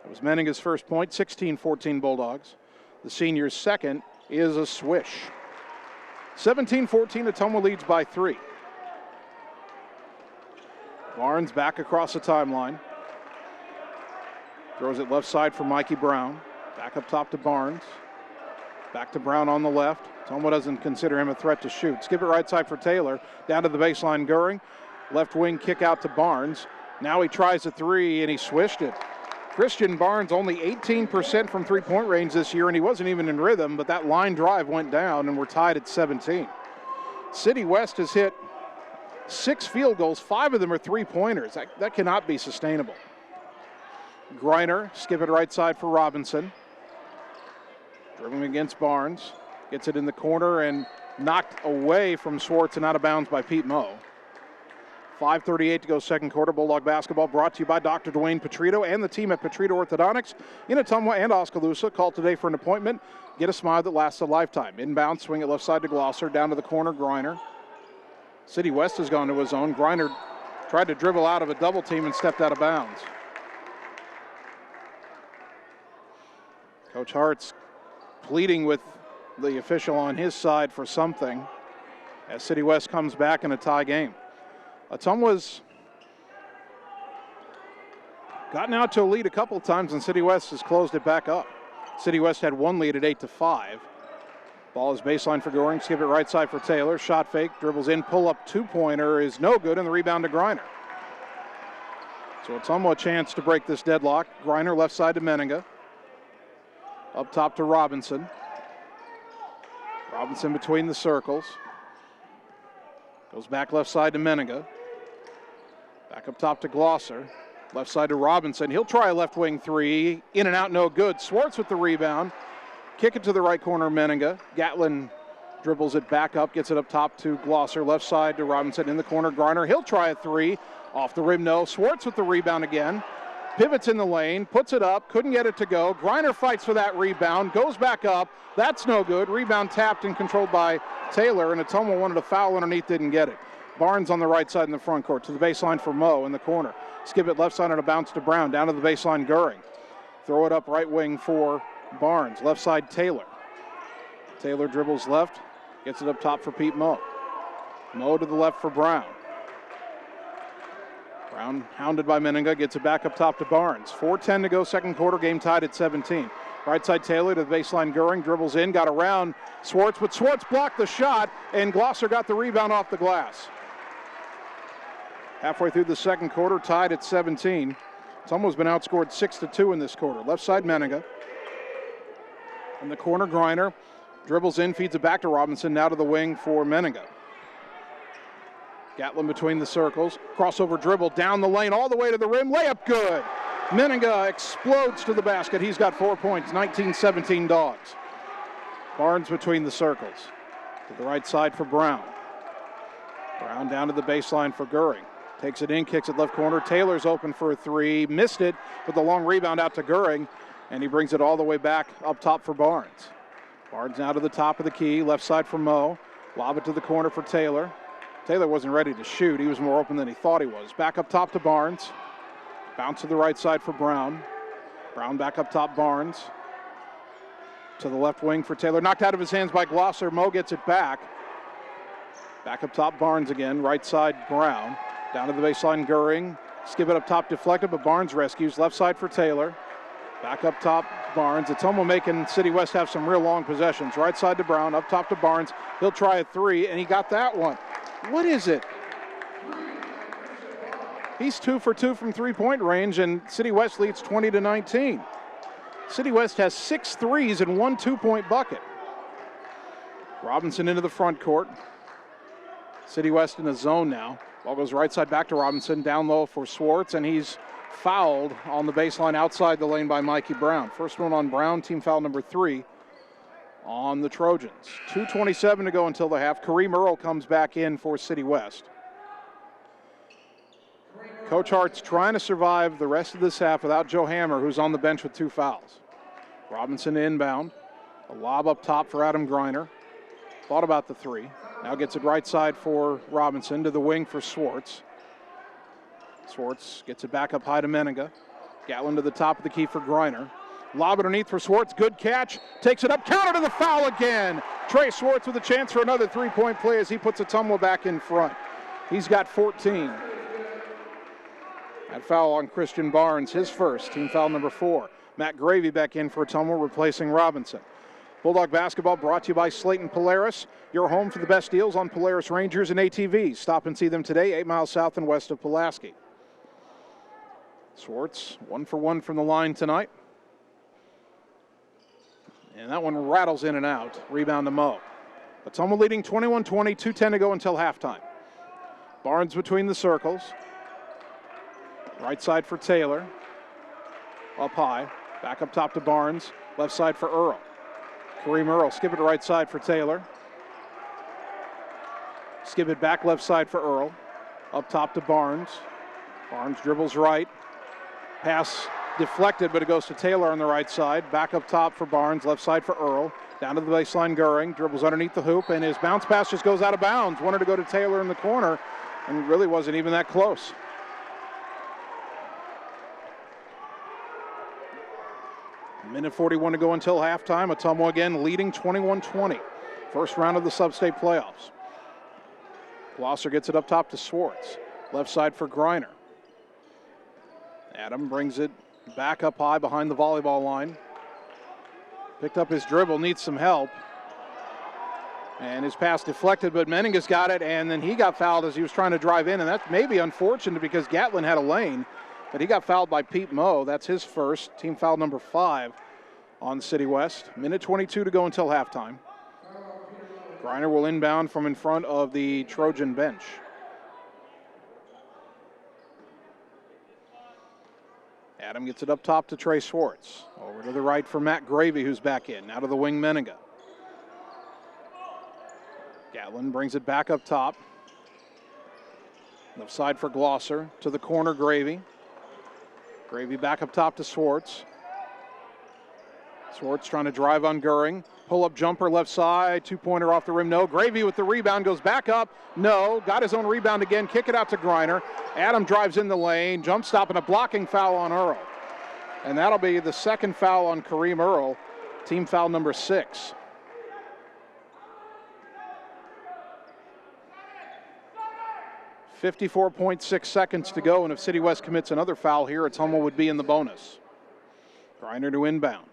It was Meninga's first point, 16-14 Bulldogs. The senior's second is a swish. 17-14, Ottumwa leads by 3. Barnes back across the timeline. Throws it left side for Mikey Brown. Back up top to Barnes. Back to Brown on the left. Ottumwa doesn't consider him a threat to shoot. Skip it right side for Taylor. Down to the baseline, Goering. Left wing kick out to Barnes. Now he tries a 3, and he swished it. Christian Barnes only 18% from three-point range this year, and he wasn't even in rhythm, but that line drive went down, and we're tied at 17. City West has hit 6 field goals. 5 of them are three-pointers. That cannot be sustainable. Griner, skip it right side for Robinson. Dribbling against Barnes. Gets it in the corner and knocked away from Swartz and out of bounds by Pete Mo. 5:38 to go second quarter. Bulldog basketball brought to you by Dr. Dwayne Petrito and the team at Petrito Orthodontics in Ottumwa and Oskaloosa. Call today for an appointment. Get a smile that lasts a lifetime. Inbound, swing it left side to Glosser. Down to the corner, Griner. City West has gone to his own. Griner tried to dribble out of a double team and stepped out of bounds. Coach Hart's pleading with the official on his side for something as City West comes back in a tie game. Ottumwa's gotten out to a lead a couple of times, and City West has closed it back up. City West had one lead at 8-5. Ball is baseline for Goring. Skip it right side for Taylor. Shot fake, dribbles in, pull-up two-pointer is no good, and the rebound to Griner. So Ottumwa a chance to break this deadlock. Griner left side to Meninga. Up top to Robinson. Robinson between the circles. Goes back left side to Meninga. Back up top to Glosser. Left side to Robinson. He'll try a left wing 3. In and out, no good. Swartz with the rebound. Kick it to the right corner, Meninga. Gatlin dribbles it back up, gets it up top to Glosser. Left side to Robinson in the corner. Griner, he'll try a 3. Off the rim, no. Swartz with the rebound again. Pivots in the lane, puts it up, couldn't get it to go. Griner fights for that rebound, goes back up. That's no good. Rebound tapped and controlled by Taylor, and Ottumwa wanted a foul underneath, didn't get it. Barnes on the right side in the front court to the baseline for Mo in the corner. Skip it left side on a bounce to Brown. Down to the baseline, Goering. Throw it up right wing for Barnes. Left side, Taylor. Taylor dribbles left, gets it up top for Pete Mo. Mo to the left for Brown. Brown hounded by Meninga, gets it back up top to Barnes. 4:10 to go second quarter, game tied at 17. Right side Taylor to the baseline, Goering dribbles in, got around Swartz, but Swartz blocked the shot, and Glosser got the rebound off the glass. Halfway through the second quarter, tied at 17. Ottumwa's been outscored 6-2 in this quarter. Left side Meninga. In the corner, Griner dribbles in, feeds it back to Robinson, now to the wing for Meninga. Gatlin between the circles, crossover dribble down the lane all the way to the rim, layup good. Meninga explodes to the basket. He's got 4 points, 19-17 Dogs. Barnes between the circles. To the right side for Brown. Brown down to the baseline for Goering. Takes it in, kicks it left corner. Taylor's open for a 3, missed it, with the long rebound out to Goering, and he brings it all the way back up top for Barnes. Barnes now to the top of the key, left side for Mo. Lob it to the corner for Taylor. Taylor wasn't ready to shoot. He was more open than he thought he was. Back up top to Barnes. Bounce to the right side for Brown. Brown back up top, Barnes. To the left wing for Taylor. Knocked out of his hands by Glosser. Mo gets it back. Back up top, Barnes again. Right side, Brown. Down to the baseline, Goering. Skip it up top, deflected, but Barnes rescues. Left side for Taylor. Back up top, Barnes. Ottumwa making City West have some real long possessions. Right side to Brown, up top to Barnes. He'll try a three, and he got that one. What is it? He's 2 for 2 from three-point range, and City West leads 20-19. City West has 6 threes and 1 two-point bucket. Robinson into the front court. City West in a zone now. Ball goes right side back to Robinson, down low for Swartz, and he's fouled on the baseline outside the lane by Mikey Brown. First one on Brown, team foul number 3 on the Trojans. 2:27 to go until the half. Kareem Earl comes back in for City West. Coach Hart's trying to survive the rest of this half without Joe Hammer, who's on the bench with 2 fouls. Robinson inbound. A lob up top for Adam Greiner. Thought about the 3. Now gets it right side for Robinson, to the wing for Swartz. Swartz gets it back up high to Menninga. Gatlin to the top of the key for Greiner. Lob underneath for Swartz. Good catch. Takes it up. Counter to the foul again. Trey Swartz with a chance for another 3-point play as he puts Ottumwa back in front. He's got 14. That foul on Christian Barnes, his first, team foul number 4. Matt Gravy back in for Ottumwa, replacing Robinson. Bulldog basketball brought to you by Slayton Polaris, your home for the best deals on Polaris Rangers and ATVs. Stop and see them today, 8 miles south and west of Pulaski. Swartz, 1 for 1 from the line tonight. And that one rattles in and out. Rebound to Mo. Ottumwa leading 21-20, 2:10 to go until halftime. Barnes between the circles. Right side for Taylor. Up high. Back up top to Barnes. Left side for Earl. Kareem Earl, skip it right side for Taylor. Skip it back left side for Earl. Up top to Barnes. Barnes dribbles right. Pass deflected, but it goes to Taylor on the right side. Back up top for Barnes. Left side for Earl. Down to the baseline, Goering. Dribbles underneath the hoop, and his bounce pass just goes out of bounds. Wanted to go to Taylor in the corner, and really wasn't even that close. Minute 41 to go until halftime. Ottumwa again leading 21-20. First round of the sub-state playoffs. Glosser gets it up top to Swartz. Left side for Greiner. Adam brings it back up high behind the volleyball line. Picked up his dribble, needs some help. And his pass deflected, but Menninga's got it, and then he got fouled as he was trying to drive in, and that may be unfortunate because Gatlin had a lane. But he got fouled by Pete Moe. That's his first, team foul number 5 on City West. Minute 22 to go until halftime. Greiner will inbound from in front of the Trojan bench. Adam gets it up top to Trey Swartz. Over to the right for Matt Gravy, who's back in. Now to the wing, Menninga. Gatlin brings it back up top. Left side for Glosser. To the corner, Gravy. Gravy back up top to Swartz. Swartz trying to drive on Goering. Pull-up jumper left side. 2-pointer off the rim. No. Gravy with the rebound. Goes back up. No. Got his own rebound again. Kick it out to Greiner. Adam drives in the lane. Jump stop and a blocking foul on Earl. And that'll be the second foul on Kareem Earl. Team foul number 6. .6 seconds to go, and if City West commits another foul here, Ottumwa would be in the bonus. Greiner to inbound.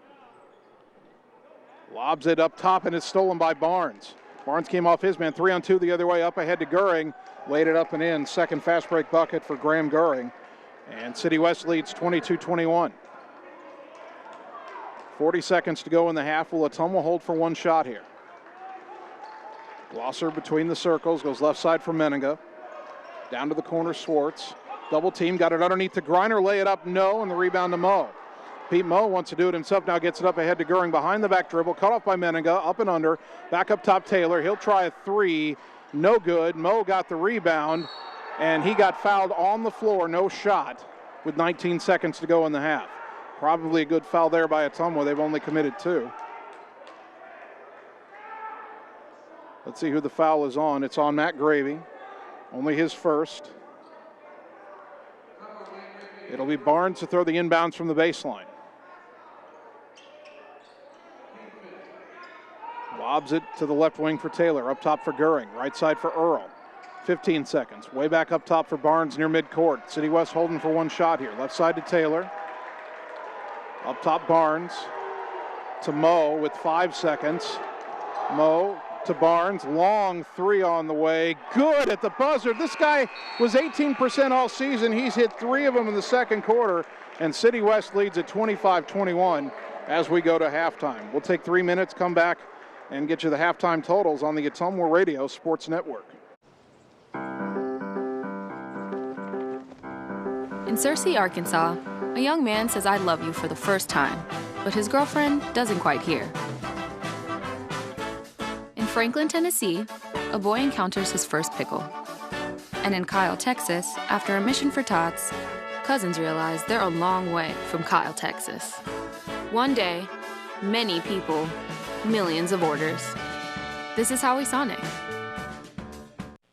Lobs it up top, and it's stolen by Barnes. Barnes came off his man, 3-on-2 the other way, up ahead to Goering. Laid it up and in. Second fast break bucket for Graham Goering. And City West leads 22-21. 40 seconds to go in the half. Will Ottumwa hold for one shot here? Glosser between the circles, goes left side for Menninga. Down to the corner, Swartz. Double team, got it underneath to Greiner, lay it up, no, and the rebound to Moe. Pete Moe wants to do it himself, now gets it up ahead to Goering, behind the back dribble, cut off by Menninga, up and under, back up top Taylor, he'll try a 3, no good. Moe got the rebound, and he got fouled on the floor, no shot, with 19 seconds to go in the half. Probably a good foul there by Ottumwa, they've only committed 2. Let's see who the foul is on. It's on Matt Gravy. Only his first. It'll be Barnes to throw the inbounds from the baseline. Lobs it to the left wing for Taylor. Up top for Goering. Right side for Earl. 15 seconds. Way back up top for Barnes near midcourt. City West holding for one shot here. Left side to Taylor. Up top Barnes to Moe with 5 seconds. Moe to Barnes. Long three on the way. Good at the buzzer. This guy was 18% all season. He's hit 3 of them in the second quarter. And City West leads at 25-21 as we go to halftime. We'll take 3 minutes, come back, and get you the halftime totals on the Ottumwa Radio Sports Network. In Searcy, Arkansas, a young man says I love you for the first time, but his girlfriend doesn't quite hear. In Franklin, Tennessee, a boy encounters his first pickle. And in Kyle, Texas, after a mission for tots, cousins realize they're a long way from Kyle, Texas. One day, many people, millions of orders. This is Howie Sonic.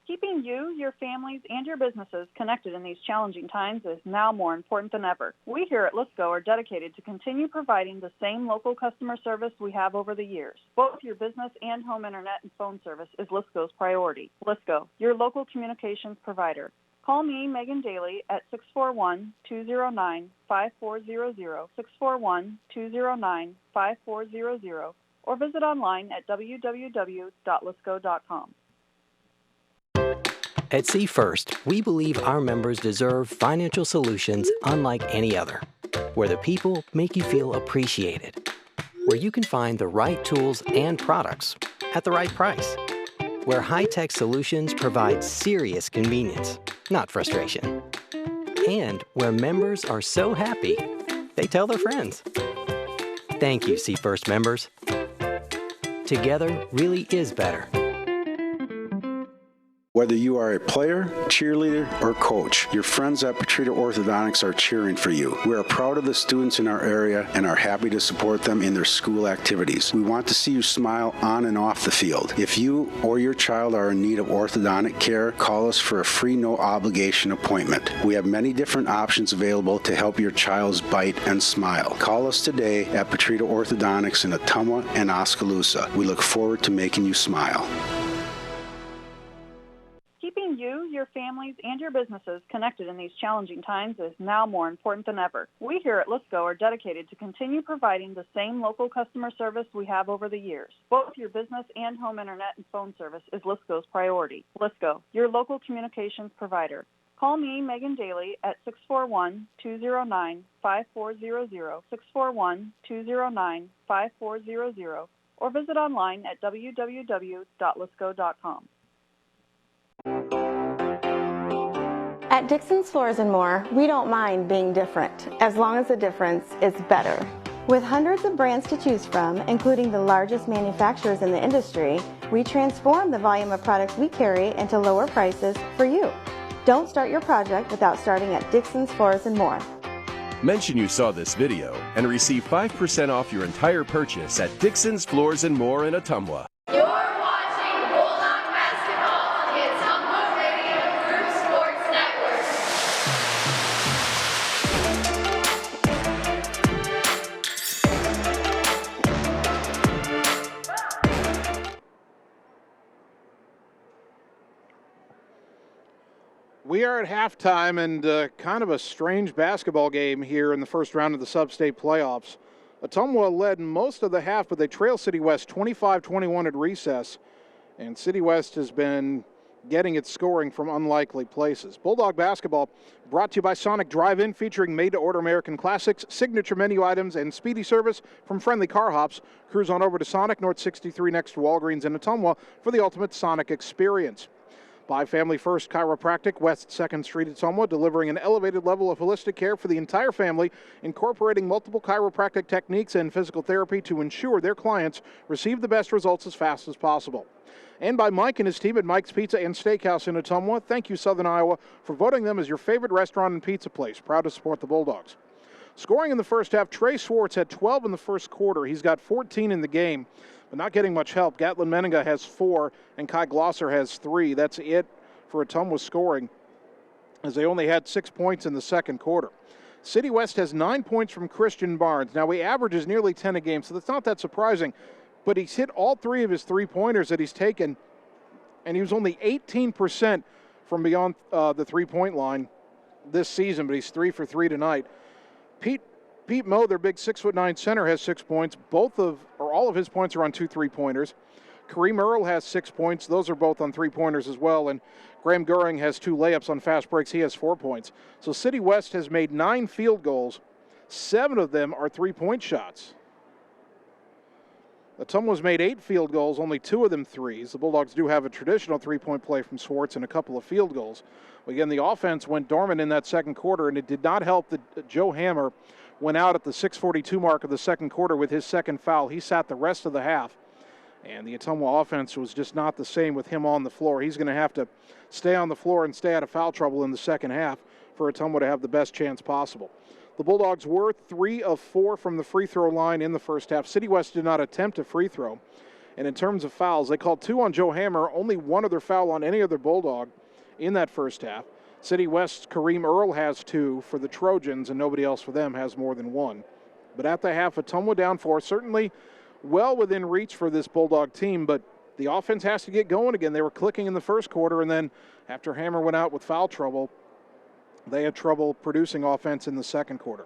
Keeping you, your families, and your businesses connected in these challenging times is now more important than ever. We here at Lisco are dedicated to continue providing the same local customer service we have over the years. Both your business and home internet and phone service is Lisco's priority. Lisco, your local communications provider. Call me, Megan Daly, at 641-209-5400, 641-209-5400, or visit online at www.lisco.com. At See First, we believe our members deserve financial solutions unlike any other, where the people make you feel appreciated, where you can find the right tools and products at the right price, where high-tech solutions provide serious convenience, not frustration, and where members are so happy they tell their friends. Thank you, See First members. Together really is better. Whether you are a player, cheerleader, or coach, your friends at Petrita Orthodontics are cheering for you. We are proud of the students in our area and are happy to support them in their school activities. We want to see you smile on and off the field. If you or your child are in need of orthodontic care, call us for a free no-obligation appointment. We have many different options available to help your child's bite and smile. Call us today at Petrita Orthodontics in Ottumwa and Oskaloosa. We look forward to making you smile. Keeping you, your families, and your businesses connected in these challenging times is now more important than ever. We here at Lisco are dedicated to continue providing the same local customer service we have over the years. Both your business and home internet and phone service is Lisco's priority. Lisco, your local communications provider. Call me, Megan Daly, at 641-209-5400, 641-209-5400, or visit online at www.lisco.com. At Dixon's Floors & More, we don't mind being different, as long as the difference is better. With hundreds of brands to choose from, including the largest manufacturers in the industry, we transform the volume of products we carry into lower prices for you. Don't start your project without starting at Dixon's Floors & More. Mention you saw this video and receive 5% off your entire purchase at Dixon's Floors & More in Ottumwa. You're watching Bulldog Basketball on the Ottumwa Radio Group Sports Network. We are at halftime and kind of a strange basketball game here in the first round of the sub-state playoffs. Ottumwa led most of the half, but they trail City West 25-21 at recess, and City West has been getting its scoring from unlikely places. Bulldog basketball brought to you by Sonic Drive-In, featuring made-to-order American classics, signature menu items, and speedy service from friendly car hops. Cruise on over to Sonic, North 63 next to Walgreens in Ottumwa for the ultimate Sonic experience. By Family First Chiropractic, West 2nd Street, Ottumwa, delivering an elevated level of holistic care for the entire family, incorporating multiple chiropractic techniques and physical therapy to ensure their clients receive the best results as fast as possible. And by Mike and his team at Mike's Pizza and Steakhouse in Ottumwa. Thank you, Southern Iowa, for voting them as your favorite restaurant and pizza place. Proud to support the Bulldogs. Scoring in the first half, Trey Swartz had 12 in the first quarter. He's got 14 in the game, but not getting much help. Gatlin Meninga has 4, and Kai Glosser has 3. That's it for Ottumwa scoring, as they only had 6 points in the second quarter. City West has 9 points from Christian Barnes. Now, he averages nearly 10 a game, so that's not that surprising, but he's hit all 3 of his three-pointers that he's taken, and he was only 18% from beyond the three-point line this season, but he's 3 for 3 tonight. Pete Moe, their big 6'9" center, has 6 points. All of his points are on 2 3-pointers. Kareem Earl has 6 points. Those are both on 3-pointers as well. And Graham Goering has 2 layups on fast breaks. He has 4 points. So City West has made 9 field goals. 7 of them are 3-point shots. Ottumwa's made 8 field goals, only 2 of them threes. The Bulldogs do have a traditional 3-point play from Swartz and a couple of field goals. Again, the offense went dormant in that second quarter, and it did not help that Joe Hammer went out at the 6:42 mark of the second quarter with his second foul. He sat the rest of the half, and the Ottumwa offense was just not the same with him on the floor. He's going to have to stay on the floor and stay out of foul trouble in the second half for Ottumwa to have the best chance possible. The Bulldogs were 3 of 4 from the free throw line in the first half. City West did not attempt a free throw. And in terms of fouls, they called 2 on Joe Hammer, only 1 other foul on any other Bulldog in that first half. City West's Kareem Earl has 2 for the Trojans, and nobody else for them has more than 1. But at the half, Ottumwa down 4, certainly well within reach for this Bulldog team, but the offense has to get going again. They were clicking in the first quarter, and then after Hammer went out with foul trouble, they had trouble producing offense in the second quarter.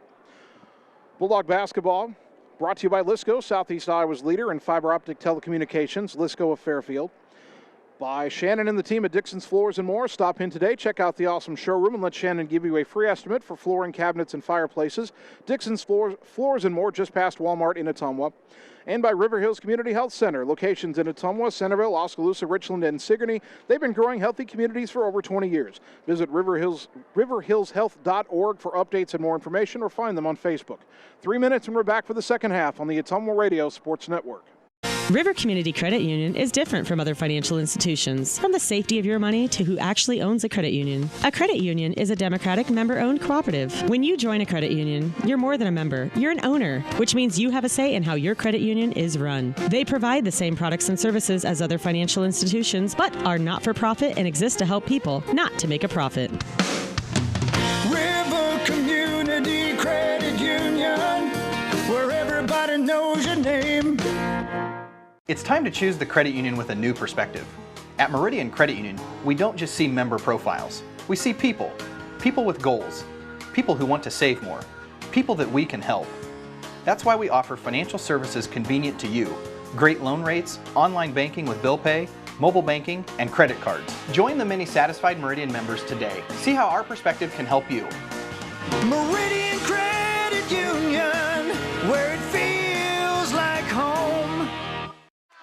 Bulldog basketball brought to you by Lisco, Southeast Iowa's leader in fiber optic telecommunications, Lisco of Fairfield. By Shannon and the team at Dixon's Floors and More. Stop in today, check out the awesome showroom, and let Shannon give you a free estimate for flooring, cabinets, and fireplaces. Dixon's Floors and More, just past Walmart in Ottumwa. And by River Hills Community Health Center, locations in Ottumwa, Centerville, Oskaloosa, Richland, and Sigourney. They've been growing healthy communities for over 20 years. Visit riverhillshealth.org for updates and more information, or find them on Facebook. 3 minutes and we're back for the second half on the Ottumwa Radio Sports Network. River Community Credit Union is different from other financial institutions. From the safety of your money to who actually owns a credit union. A credit union is a democratic, member-owned cooperative. When you join a credit union, you're more than a member. You're an owner, which means you have a say in how your credit union is run. They provide the same products and services as other financial institutions, but are not-for-profit and exist to help people, not to make a profit. River Community Credit Union, where everybody knows your name. It's time to choose the credit union with a new perspective. At Meridian Credit Union, we don't just see member profiles. We see people. People with goals. People who want to save more. People that we can help. That's why we offer financial services convenient to you. Great loan rates, online banking with bill pay, mobile banking, and credit cards. Join the many satisfied Meridian members today. See how our perspective can help you. Meridian Credit Union, where it feels like home.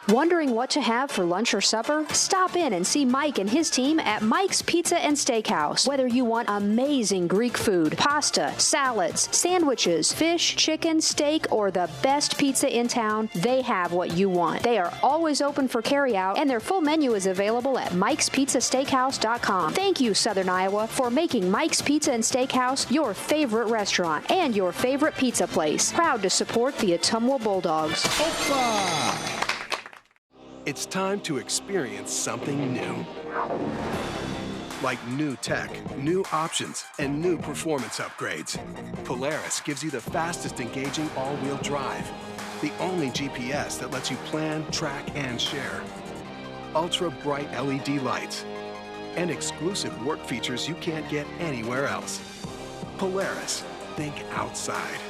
Wondering what to have for lunch or supper? Stop in and see Mike and his team at Mike's Pizza and Steakhouse. Whether you want amazing Greek food, pasta, salads, sandwiches, fish, chicken, steak, or the best pizza in town, they have what you want. They are always open for carryout, and their full menu is available at Mike'sPizzaSteakhouse.com. Thank you, Southern Iowa, for making Mike's Pizza and Steakhouse your favorite restaurant and your favorite pizza place. Proud to support the Ottumwa Bulldogs. Opa! It's time to experience something new. Like new tech, new options, and new performance upgrades. Polaris gives you the fastest engaging all-wheel drive. The only GPS that lets you plan, track, and share. Ultra bright LED lights. And exclusive work features you can't get anywhere else. Polaris, think outside.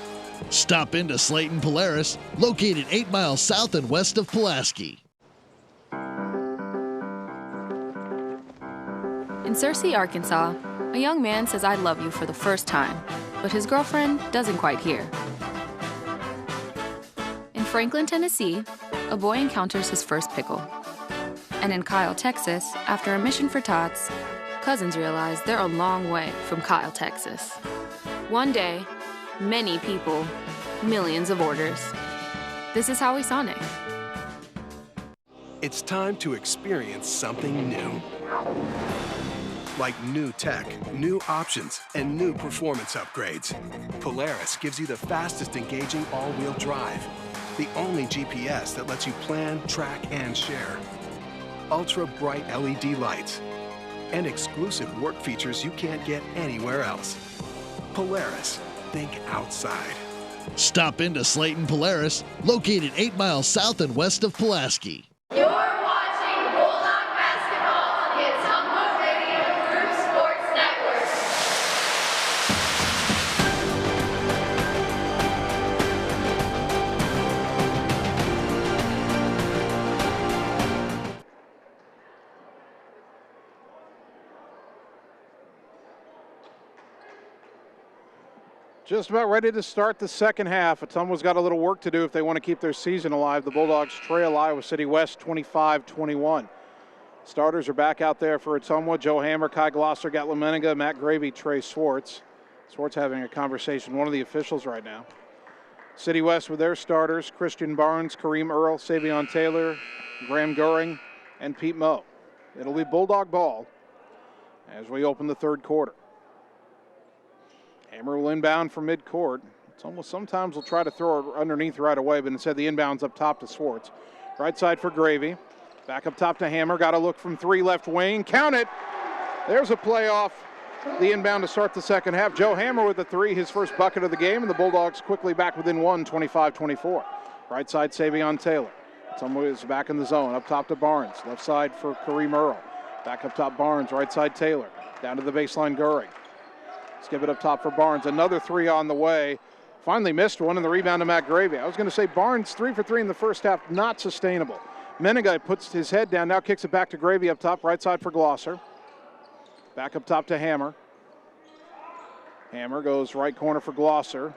Stop into Slayton Polaris, located 8 miles south and west of Pulaski. In Searcy, Arkansas, a young man says I love you for the first time, but his girlfriend doesn't quite hear. In Franklin, Tennessee, a boy encounters his first pickle. And in Kyle, Texas, after a mission for tots, cousins realize they're a long way from Kyle, Texas. One day, many people, millions of orders. This is Howie Sonic. It's time to experience something new. Like new tech, new options, and new performance upgrades. Polaris gives you the fastest engaging all-wheel drive. The only GPS that lets you plan, track, and share. Ultra bright LED lights. and exclusive work features you can't get anywhere else. Polaris. Think outside. Stop into Slayton Polaris, located 8 miles south and west of Pulaski. You're watching Bulldog basketball on the Ottumwa Radio Group Sports Network. Just about ready to start the second half. Ottumwa's got a little work to do if they want to keep their season alive. The Bulldogs trail Iowa City West 25-21. Starters are back out there for Ottumwa. Joe Hammer, Kai Glosser, Gatlin Meniga, Matt Gravy, Trey Swartz. Swartz having a conversation with one of the officials right now. City West with their starters, Christian Barnes, Kareem Earl, Savion Taylor, Graham Goering, and Pete Moe. It'll be Bulldog ball as we open the third quarter. Hammer will inbound from midcourt. It's almost sometimes will try to throw it underneath right away, but instead the inbound's up top to Swartz. Right side for Gravy. Back up top to Hammer. Got a look from three left wing. Count it. There's a play off the inbound to start the second half. Joe Hammer with the three, his first bucket of the game, and the Bulldogs quickly back within one, 25-24. Right side Savion Taylor. Ottumwa is back in the zone. Up top to Barnes. Left side for Kareem Earl. Back up top Barnes. Right side Taylor. Down to the baseline Goering. Let's give it up top for Barnes. Another three on the way. Finally missed one, and the rebound to Matt Gravy. I was going to say Barnes 3 for 3 in the first half, not sustainable. Meniga puts his head down, now kicks it back to Gravy up top, right side for Glosser. Back up top to Hammer. Hammer goes right corner for Glosser.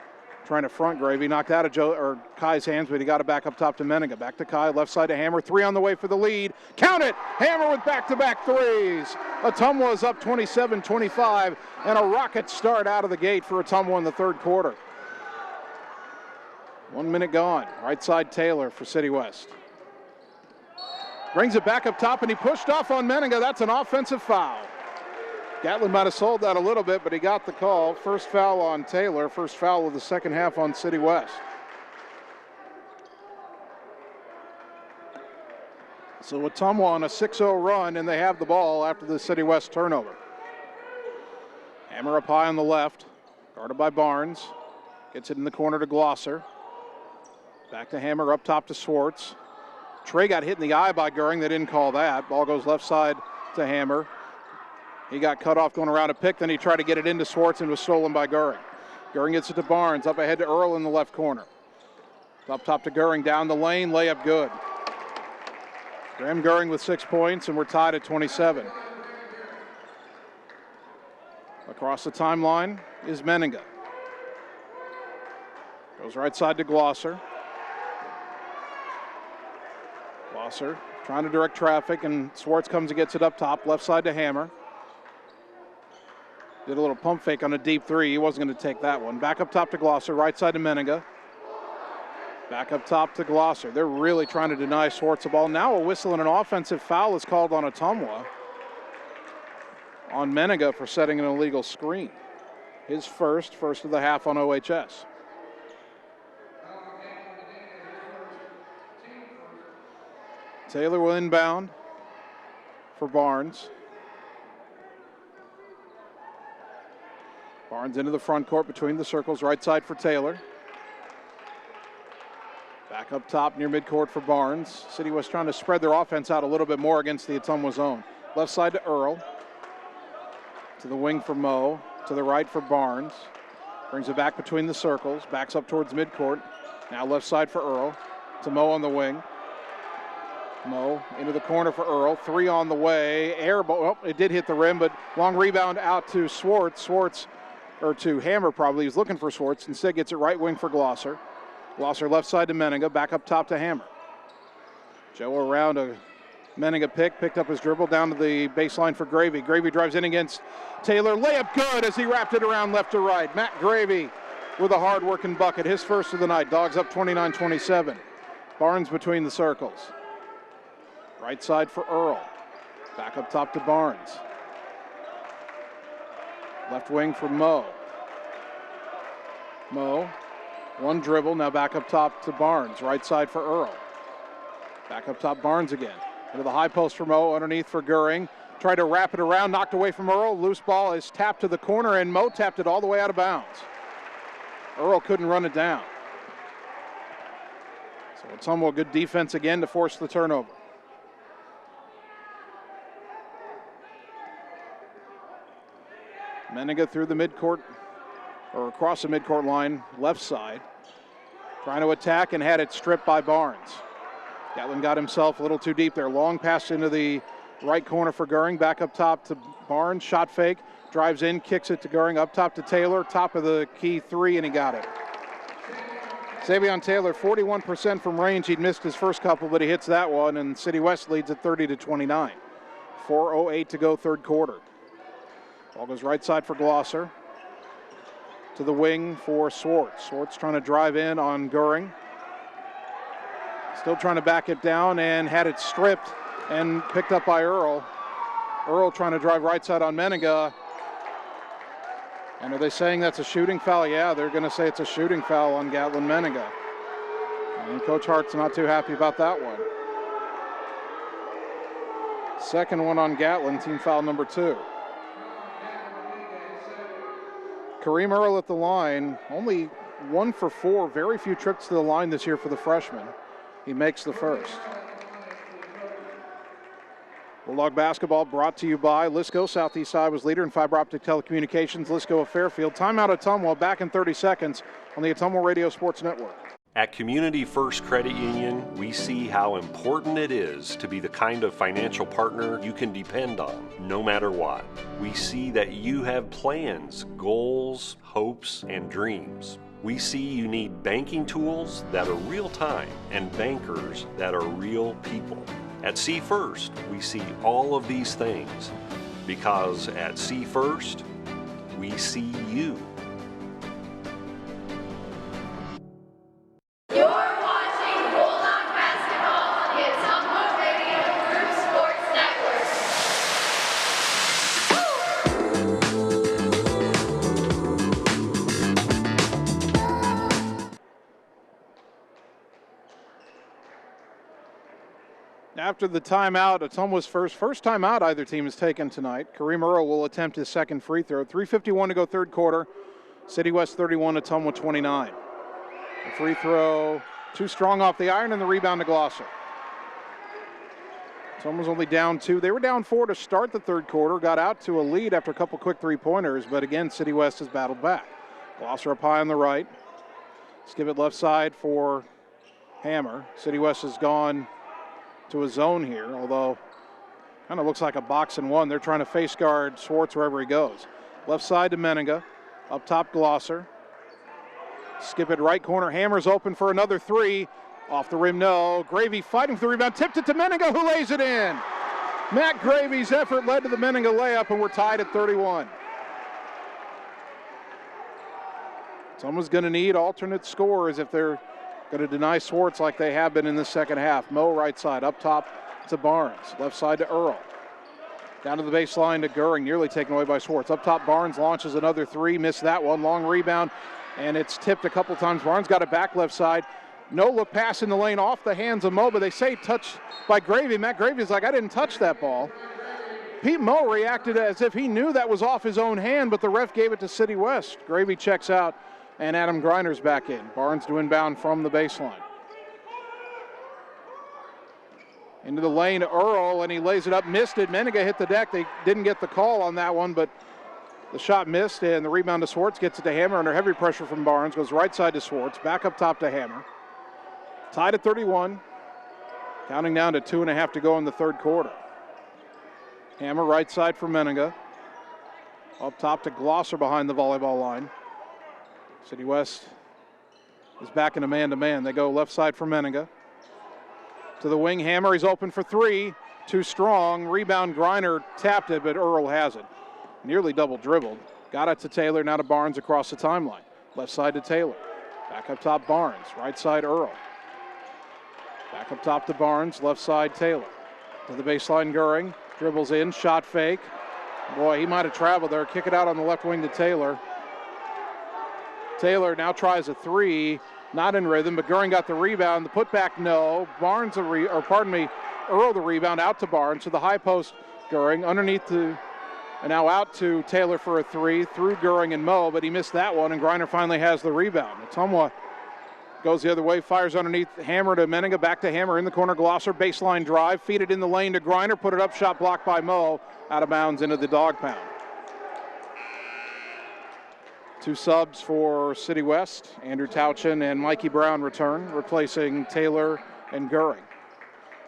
Trying to front Gravy, knocked out of Kai's hands, but he got it back up top to Meniga. Back to Kai, left side to Hammer. Three on the way for the lead. Count it! Hammer with back-to-back threes. Ottumwa is up 27-25, and a rocket start out of the gate for Ottumwa in the third quarter. 1 minute gone. Right side Taylor for City West. Brings it back up top, and he pushed off on Meniga. That's an offensive foul. Gatlin might have sold that a little bit, but he got the call. First foul on Taylor, first foul of the second half on City West. So Ottumwa on a 6-0 run, and they have the ball after the City West turnover. Hammer up high on the left, guarded by Barnes. Gets it in the corner to Glosser. Back to Hammer, up top to Swartz. Trey got hit in the eye by Goering. They didn't call that. Ball goes left side to Hammer. He got cut off going around a pick, then he tried to get it into Swartz and was stolen by Goering. Goering gets it to Barnes, up ahead to Earl in the left corner. Up top to Goering, down the lane, layup good. Graham Goering with 6 points, and we're tied at 27. Across the timeline is Meniga. Goes right side to Glosser. Glosser trying to direct traffic, and Swartz comes and gets it up top, left side to Hammer. Did a little pump fake on a deep three. He wasn't going to take that one. Back up top to Glosser, right side to Meniga. Back up top to Glosser. They're really trying to deny Swartz the ball. Now a whistle and an offensive foul is called on Ottumwa. On Meniga for setting an illegal screen. His first of the half on OHS. Taylor will inbound for Barnes. Barnes into the front court between the circles, right side for Taylor. Back up top near midcourt for Barnes. City West trying to spread their offense out a little bit more against the Ottumwa zone. Left side to Earl. To the wing for Moe. To the right for Barnes. Brings it back between the circles. Backs up towards midcourt. Now left side for Earl. To Moe on the wing. Moe into the corner for Earl. Three on the way. Air ball. Oh, it did hit the rim, but long rebound out to Swartz. Or to Hammer probably. He's looking for Swartz. Instead gets it right wing for Glosser. Glosser left side to Meniga. Back up top to Hammer. Joe around a Meniga picked up his dribble down to the baseline for Gravy. Gravy drives in against Taylor. Layup good as he wrapped it around left to right. Matt Gravy with a hard-working bucket. His first of the night. Dogs up 29-27. Barnes between the circles. Right side for Earl. Back up top to Barnes. Left wing for Moe. Moe, one dribble, now back up top to Barnes. Right side for Earl. Back up top Barnes again. Into the high post for Moe, underneath for Goering. Tried to wrap it around, knocked away from Earl. Loose ball is tapped to the corner, and Mo tapped it all the way out of bounds. Earl couldn't run it down. So Ottumwa, good defense again to force the turnover. Meniga through the midcourt, or across the midcourt line, left side. Trying to attack and had it stripped by Barnes. Gatlin got himself a little too deep there. Long pass into the right corner for Goering. Back up top to Barnes. Shot fake. Drives in, kicks it to Goering. Up top to Taylor. Top of the key three, and he got it. Xavion Taylor, 41% from range. He'd missed his first couple, but he hits that one, and City West leads at 30-29. 4:08 to go, third quarter. Ball goes right side for Glosser. To the wing for Swartz. Swartz trying to drive in on Goering. Still trying to back it down and had it stripped and picked up by Earl. Earl trying to drive right side on Meniga. And are they saying that's a shooting foul? Yeah, they're going to say it's a shooting foul on Gatlin Meniga. And Coach Hart's not too happy about that one. Second one on Gatlin, team foul number 2. Kareem Earl at the line, only 1 for 4, very few trips to the line this year for the freshman. He makes the first. Bulldog basketball brought to you by Lisco. Southeast Iowa's leader in fiber optic telecommunications, Lisco of Fairfield. Timeout Ottumwa, back in 30 seconds on the Ottumwa Radio Sports Network. At Community First Credit Union, we see how important it is to be the kind of financial partner you can depend on, no matter what. We see that you have plans, goals, hopes, and dreams. We see you need banking tools that are real-time and bankers that are real people. At See First, we see all of these things because at See First, we see you. You're watching Bulldog basketball on the Ottumwa Radio Group Sports Network. After the timeout, Ottumwa's first timeout either team has taken tonight. Kareem Earl will attempt his second free throw. 3:51 to go, third quarter. City West 31, Ottumwa 29. The free throw too strong off the iron, and the rebound to Glosser. Ottumwa's only down 2. They were down 4 to start the third quarter, got out to a lead after a couple quick three-pointers, but again, City West has battled back. Glosser up high on the right. Skip it left side for Hammer. City West has gone to a zone here, although kind of looks like a box and one. They're trying to face guard Swartz wherever he goes. Left side to Meniga. Up top, Glosser. Skip it right corner. Hammer's open for another 3. Off the rim, no. Gravy fighting for the rebound. Tipped it to Meniga, who lays it in. Matt Gravy's effort led to the Meniga layup, and we're tied at 31. Someone's going to need alternate scores if they're going to deny Swartz like they have been in the second half. Mo right side, up top to Barnes. Left side to Earl. Down to the baseline to Goering, nearly taken away by Swartz. Up top, Barnes launches another 3, missed that one. Long rebound, and it's tipped a couple times. Barnes got it back left side. No look pass in the lane off the hands of Mo, but they say touch by Gravy. Matt Gravy's like, I didn't touch that ball. Pete Mo reacted as if he knew that was off his own hand, but the ref gave it to City West. Gravy checks out, and Adam Griner's back in. Barnes to inbound from the baseline. Into the lane, Earl, and he lays it up, missed it. Meniga hit the deck. They didn't get the call on that one, but the shot missed, and the rebound to Swartz gets it to Hammer under heavy pressure from Barnes. Goes right side to Swartz, back up top to Hammer. Tied at 31. Counting down to 2.5 to go in the third quarter. Hammer right side for Meniga. Up top to Glosser behind the volleyball line. City West is back in a man-to-man. They go left side for Meniga. To the wing, Hammer, he's open for 3. Too strong. Rebound, Griner tapped it, but Earl has it. Nearly double dribbled. Got it to Taylor, now to Barnes across the timeline. Left side to Taylor. Back up top, Barnes. Right side, Earl. Back up top to Barnes, left side, Taylor. To the baseline, Goering. Dribbles in, shot fake. Boy, he might have traveled there. Kick it out on the left wing to Taylor. Taylor now tries a 3. Not in rhythm, but Goering got the rebound. The putback, no. Earl the rebound out to Barnes. To the high post Goering underneath and now out to Taylor for a three, through Goering and Moe, but he missed that one, and Griner finally has the rebound. Ottumwa goes the other way, fires underneath, Hammer to Menninga, back to Hammer in the corner, Glosser, baseline drive, feed it in the lane to Griner, put it up, shot blocked by Moe, out of bounds into the dog pound. 2 subs for City West. Andrew Tauchen and Mikey Brown return, replacing Taylor and Goering.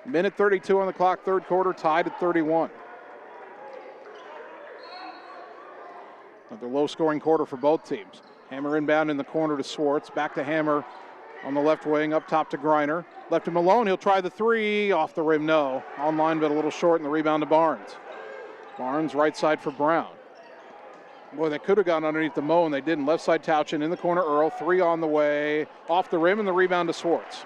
Minute 32 on the clock, third quarter, tied at 31. Another low-scoring quarter for both teams. Hammer inbound in the corner to Swartz, back to Hammer on the left wing, up top to Griner. Left him alone, he'll try the three, off the rim, no. Online, but a little short, and the rebound to Barnes. Barnes, right side for Brown. Boy, they could have gone underneath the Moe, and they didn't. Left side Tauchen, in the corner Earl, three on the way, off the rim, and the rebound to Swartz.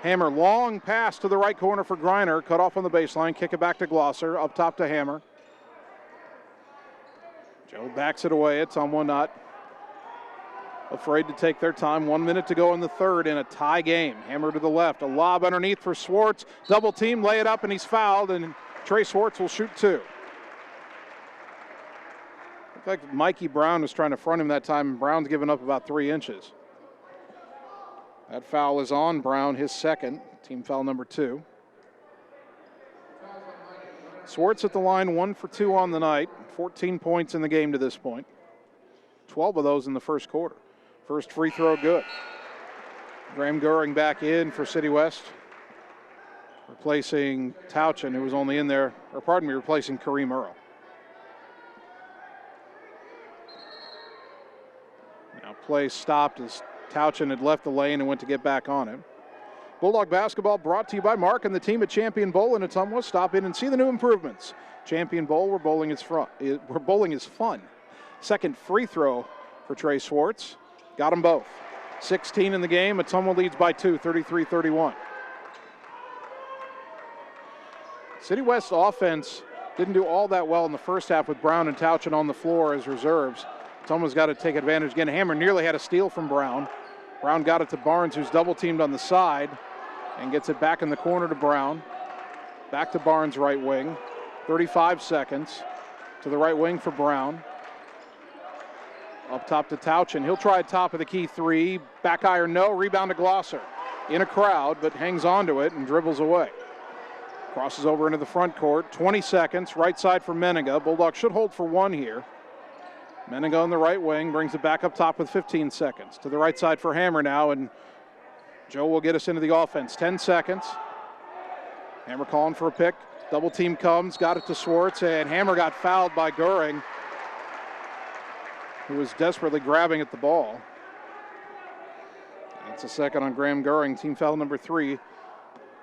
Hammer, long pass to the right corner for Griner, cut off on the baseline, kick it back to Glosser, up top to Hammer. Joe backs it away, Ottumwa not afraid to take their time. 1 minute to go in the third in a tie game. Hammer to the left, a lob underneath for Swartz, double team, lay it up, and he's fouled, and Trey Swartz will shoot 2. In fact, Mikey Brown was trying to front him that time, and Brown's given up about 3 inches. That foul is on Brown, his second, team foul number 2. Swartz at the line, 1 for 2 on the night, 14 points in the game to this point. 12 of those in the first quarter. First free throw good. Graham Goering back in for City West, replacing Tauchen, who was only in there, or pardon me, replacing Kareem Earl. Now play stopped as Tauchen had left the lane and went to get back on him. Bulldog basketball brought to you by Mark and the team at Champion Bowl in Ottumwa. Stop in and see the new improvements. Champion Bowl, where bowling is fun. Second free throw for Trey Swartz. Got them both. 16 in the game. Ottumwa leads by 2, 33-31. City West offense didn't do all that well in the first half with Brown and Tauchen on the floor as reserves. Ottumwa's got to take advantage again. Hammer nearly had a steal from Brown. Brown got it to Barnes, who's double teamed on the side, and gets it back in the corner to Brown. Back to Barnes, right wing. 35 seconds to the right wing for Brown. Up top to Tauchen. He'll try a top of the key three. Back iron, no. Rebound to Glosser. In a crowd, but hangs onto it and dribbles away. Crosses over into the front court. 20 seconds. Right side for Menninga. Bulldogs should hold for 1 here. Menninga on the right wing. Brings it back up top with 15 seconds. To the right side for Hammer now, and Joe will get us into the offense. 10 seconds. Hammer calling for a pick. Double team comes. Got it to Swartz, and Hammer got fouled by Goering, who was desperately grabbing at the ball. That's a second on Graham Goering, team foul number 3.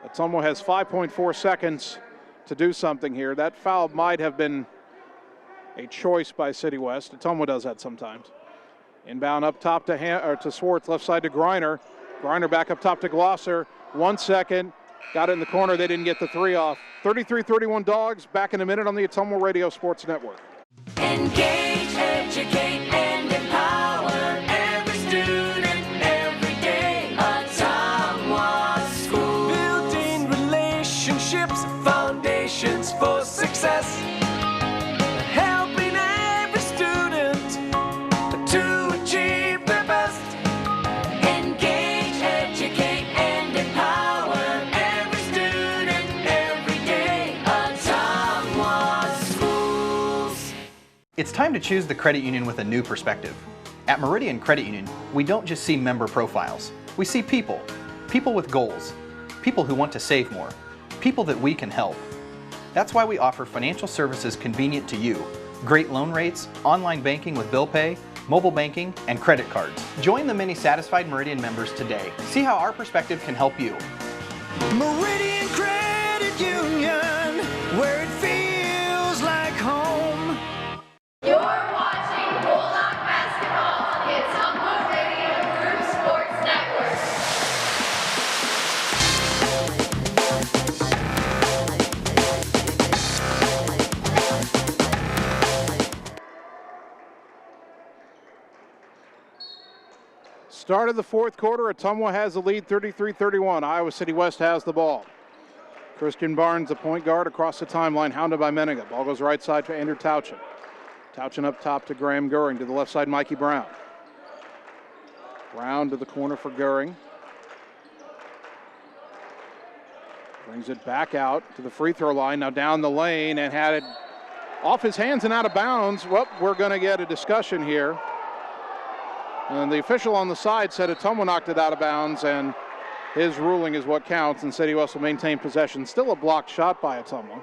Ottumwa has 5.4 seconds to do something here. That foul might have been a choice by City West. Ottumwa does that sometimes. Inbound up top to Swartz, left side to Griner. Griner back up top to Glosser. 1 second, got it in the corner. They didn't get the 3 off. 33-31 Dogs, back in a minute on the Ottumwa Radio Sports Network. Engage, educate, and empower every student every day. Ottumwa School. Building relationships, foundations for success. Helping every student to achieve their best. Engage, educate, and empower every student every day. Ottumwa Schools. It's time to choose the credit union with a new perspective. At Meridian Credit Union, we don't just see member profiles. We see people. People with goals. People who want to save more. People that we can help. That's why we offer financial services convenient to you. Great loan rates, online banking with bill pay, mobile banking, and credit cards. Join the many satisfied Meridian members today. See how our perspective can help you. Meridian Credit Union, where it feels like home. You're watching Bulldog basketball on the Ottumwa Radio Group Sports Network. Start of the fourth quarter, Ottumwa has the lead 33-31. Iowa City West has the ball. Christian Barnes, the point guard, across the timeline, hounded by Menninga. Ball goes right side to Andrew Tauchen. Tauchen up top to Graham Goering. To the left side, Mikey Brown. Brown to the corner for Goering. Brings it back out to the free throw line. Now down the lane and had it off his hands and out of bounds. Well, we're going to get a discussion here. And the official on the side said Ottumwa knocked it out of bounds, and his ruling is what counts, and City West will maintain possession. Still a blocked shot by Ottumwa.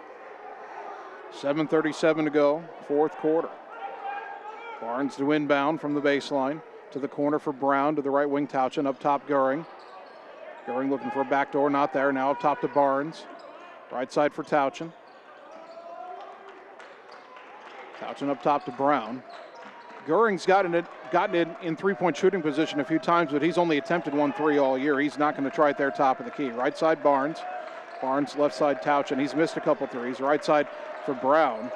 7:37 to go, fourth quarter. Barnes to inbound from the baseline. To the corner for Brown, to the right wing Tauchen, up top Goering. Goering looking for a backdoor, not there. Now up top to Barnes. Right side for Tauchen. Tauchen up top to Brown. Goering's gotten it in three-point shooting position a few times, but he's only attempted 1-3 all year. He's not going to try it there top of the key. Right side Barnes. Barnes left side Tauchen. He's missed a couple threes. Right side for Brown.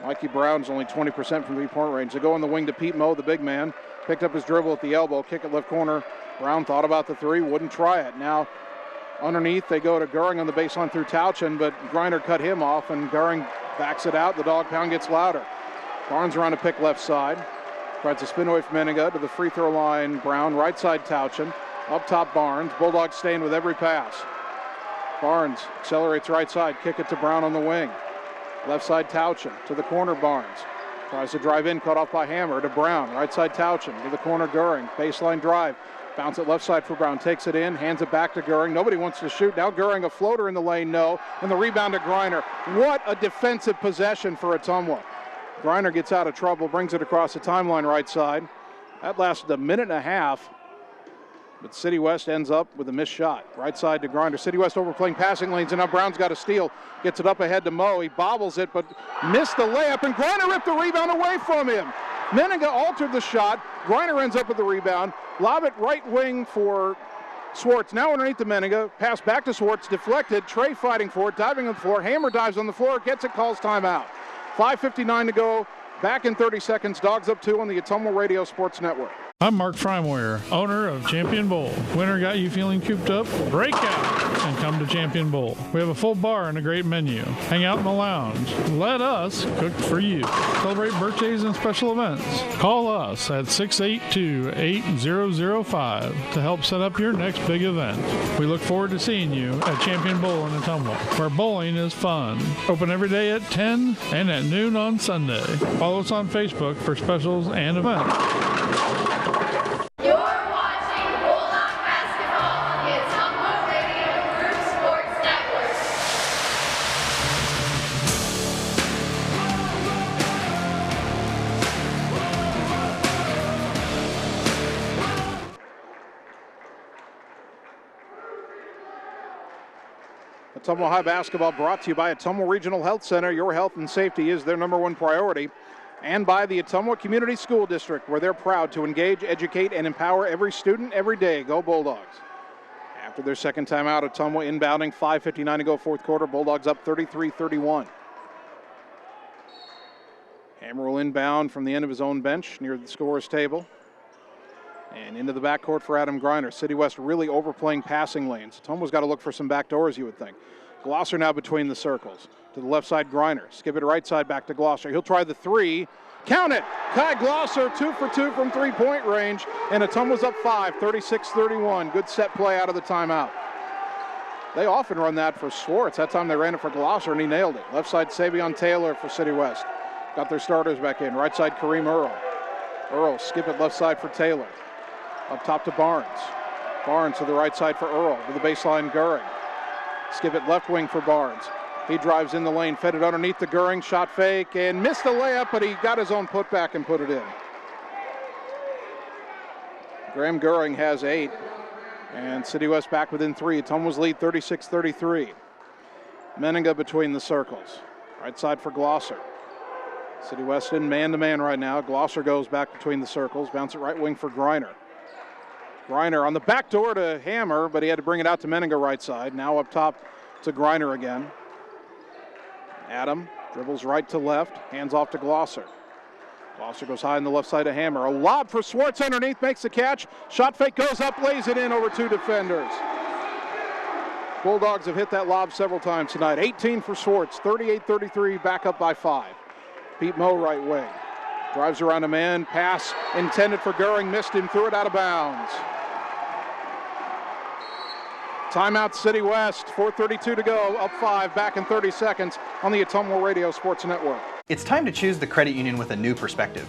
Mikey Brown's only 20% from three-point range. They go on the wing to Pete Moe, the big man. Picked up his dribble at the elbow. Kick at left corner. Brown thought about the three, wouldn't try it. Now underneath they go to Goering on the baseline through Tauchen, but Griner cut him off, and Goering backs it out. The dog pound gets louder. Barnes around to pick left side. Tries to spin away from Menninga to the free throw line. Brown, right side Tauchen. Up top Barnes. Bulldogs staying with every pass. Barnes accelerates right side. Kick it to Brown on the wing. Left side Tauchen to the corner Barnes. Tries to drive in, cut off by Hammer to Brown. Right side Tauchen to the corner Goering. Baseline drive. Bounce it left side for Brown. Takes it in, hands it back to Goering. Nobody wants to shoot. Now Goering, a floater in the lane, no. And the rebound to Griner. What a defensive possession for Ottumwa. Griner gets out of trouble, brings it across the timeline right side. That lasted a minute and a half. But City West ends up with a missed shot. Right side to Griner. City West overplaying passing lanes, and now Brown's got a steal. Gets it up ahead to Moe. He bobbles it, but missed the layup, and Griner ripped the rebound away from him. Menninga altered the shot. Griner ends up with the rebound. Lob it right wing for Swartz. Now underneath the Menninga. Pass back to Swartz. Deflected. Trey fighting for it. Diving on the floor. Hammer dives on the floor. Gets it. Calls timeout. 5:59 to go. Back in 30 seconds. Dogs up 2 on the Ottumwa Radio Sports Network. I'm Mark Freimweyer, owner of Champion Bowl. Winter got you feeling cooped up? Break out and come to Champion Bowl. We have a full bar and a great menu. Hang out in the lounge. Let us cook for you. Celebrate birthdays and special events. Call us at 682-8005 to help set up your next big event. We look forward to seeing you at Champion Bowl in Ottumwa, where bowling is fun. Open every day at 10 and at noon on Sunday. Follow us on Facebook for specials and events. You're watching Bulldog Basketball on the Ottumwa Radio Group Sports Network. Ottumwa High Basketball brought to you by Ottumwa Regional Health Center. Your health and safety is their #1 priority. And by the Ottumwa Community School District, where they're proud to engage, educate, and empower every student every day. Go Bulldogs. After their second time out, Ottumwa inbounding, 5:59 to go, fourth quarter. Bulldogs up 33-31. Hammer will inbound from the end of his own bench near the scorer's table. And into the backcourt for Adam Griner. City West really overplaying passing lanes. Ottumwa's got to look for some back doors, you would think. Glosser now between the circles. To the left side, Griner. Skip it right side back to Glosser. He'll try the three. Count it! Kai Glosser, 2 for 2 from three-point range. And Ottumwa's up 5, 36-31. Good set play out of the timeout. They often run that for Swartz. That time they ran it for Glosser, and he nailed it. Left side, Savion Taylor for City West. Got their starters back in. Right side, Kareem Earl. Earl, skip it left side for Taylor. Up top to Barnes. Barnes to the right side for Earl. To the baseline, Goering. Skip it left wing for Barnes. He drives in the lane, fed it underneath the Goering, shot fake, and missed the layup, but he got his own putback and put it in. Graham Goering has 8, and City West back within 3. Ottumwa's lead 36-33. Menninga between the circles. Right side for Glosser. City West in man-to-man right now. Glosser goes back between the circles. Bounce it right wing for Griner. Griner on the back door to Hammer, but he had to bring it out to Menninga right side. Now up top to Griner again. Adam dribbles right to left, hands off to Glosser. Glosser goes high on the left side of Hammer. A lob for Swartz underneath, makes the catch. Shot fake goes up, lays it in over 2 defenders. Bulldogs have hit that lob several times tonight. 18 for Swartz, 38-33, back up by 5. Pete Moe right wing. Drives around a man, pass intended for Goering, missed him, threw it out of bounds. Timeout City West, 4:32 to go, up 5, back in 30 seconds on the Ottumwa Radio Sports Network. It's time to choose the credit union with a new perspective.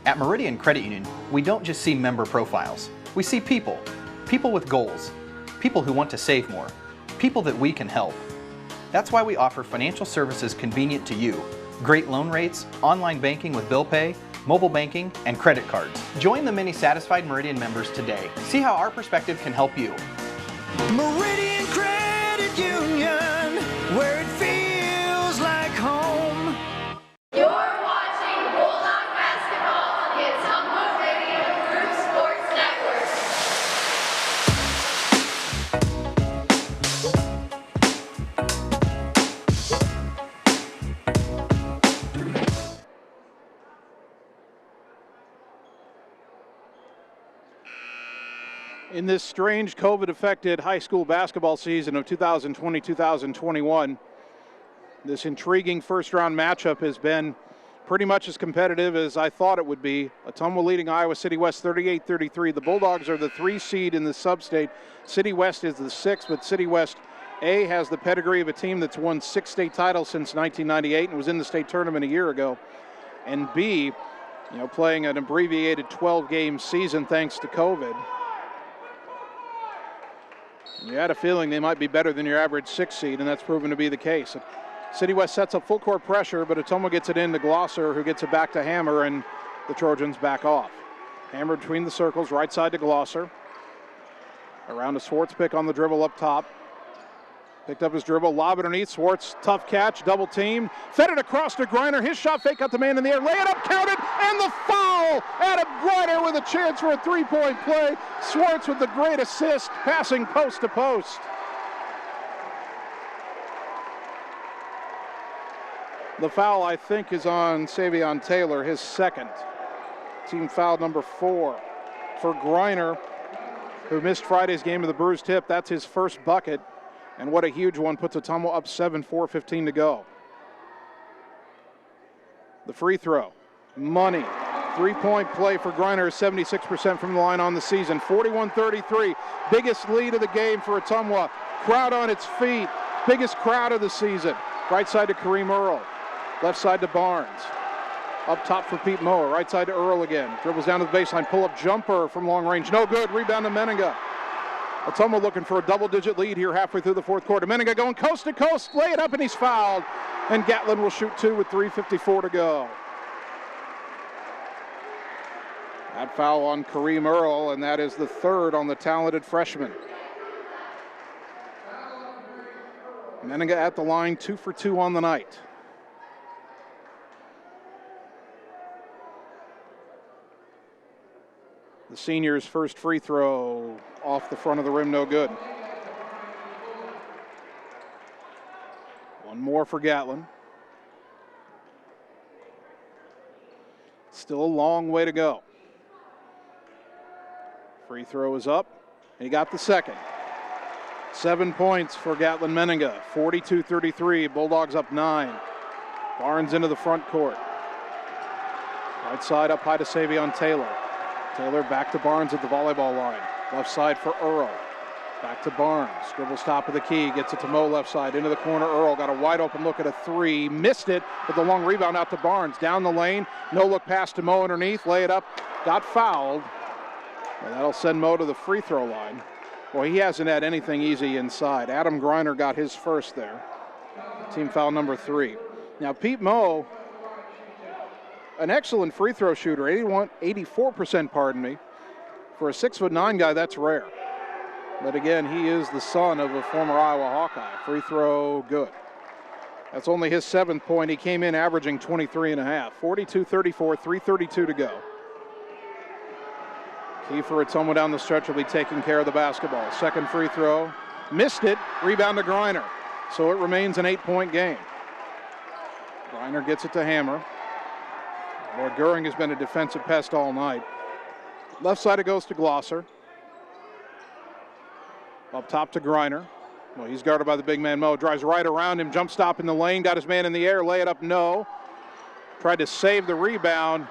At Meridian Credit Union, we don't just see member profiles. We see people. People with goals. People who want to save more. People that we can help. That's why we offer financial services convenient to you. Great loan rates, online banking with bill pay, mobile banking, and credit cards. Join the many satisfied Meridian members today. See how our perspective can help you. Meridian Credit Union, where it feels like home. You're watching Bulldog basketball on the Ottumwa Radio Group Sports Network. In this strange COVID-affected high school basketball season of 2020-2021, this intriguing first-round matchup has been pretty much as competitive as I thought it would be. Ottumwa leading Iowa City West 38-33. The Bulldogs are the 3 seed in the sub-state. City West is the 6, but City West A has the pedigree of a team that's won 6 state titles since 1998 and was in the state tournament a year ago. And B, playing an abbreviated 12-game season thanks to COVID. You had a feeling they might be better than your average 6 seed, and that's proven to be the case. City West sets up full court pressure, but Ottumwa gets it into Glosser, who gets it back to Hammer, and the Trojans back off. Hammer between the circles, right side to Glosser. Around to Swartz, pick on the dribble up top. Picked up his dribble, lob it underneath. Swartz, tough catch, double team. Fed it across to Griner. His shot fake, got the man in the air. Lay it up, counted, and the foul! Adam Griner with a chance for a 3-point play. Swartz with the great assist, passing post to post. The foul, I think, is on Savion Taylor, his second. Team foul number 4 for Griner, who missed Friday's game of the bruised hip. That's his first bucket. And what a huge one, puts Ottumwa up 7, 4:15 to go. The free throw, money. 3-point play for Griner, 76% from the line on the season. 41-33, biggest lead of the game for Ottumwa. Crowd on its feet, biggest crowd of the season. Right side to Kareem Earl, left side to Barnes. Up top for Pete Moe, right side to Earl again. Dribbles down to the baseline, pull-up jumper from long range, no good, rebound to Meninga. Ottumwa looking for a double-digit lead here halfway through the fourth quarter. Meninga going coast to coast, lay it up, and he's fouled. And Gatlin will shoot 2 with 3:54 to go. That foul on Kareem Earl, and that is the 3rd on the talented freshman. Meninga at the line, 2 for 2 on the night. The senior's first free throw off the front of the rim, no good. One more for Gatlin. Still a long way to go. Free throw is up, and he got the second. 7 points for Gatlin Meninga, 42-33, Bulldogs up 9. Barnes into the front court. Right side up high to Savion Taylor. Taylor back to Barnes at the volleyball line. Left side for Earl. Back to Barnes. Dribbles top of the key. Gets it to Moe left side. Into the corner. Earl got a wide open look at a 3. Missed it, but the long rebound out to Barnes. Down the lane. No look pass to Moe underneath. Lay it up. Got fouled. And that'll send Moe to the free throw line. Boy, he hasn't had anything easy inside. Adam Griner got his first there. Team foul number 3. Now Pete Moe, an excellent free throw shooter, 84%, pardon me. For a 6'9" guy, that's rare. But again, he is the son of a former Iowa Hawkeye. Free throw, good. That's only his 7th point. He came in averaging 23.5. 42-34, 3:32 to go. Key for Ottumwa down the stretch will be taking care of the basketball. Second free throw, missed it, rebound to Griner. So it remains an 8-point game. Griner gets it to Hammer. Boy, Goering has been a defensive pest all night. Left side it goes to Glosser. Up top to Griner. Well, he's guarded by the big man, Mo. Drives right around him, jump stop in the lane, got his man in the air, lay it up, no. Tried to save the rebound,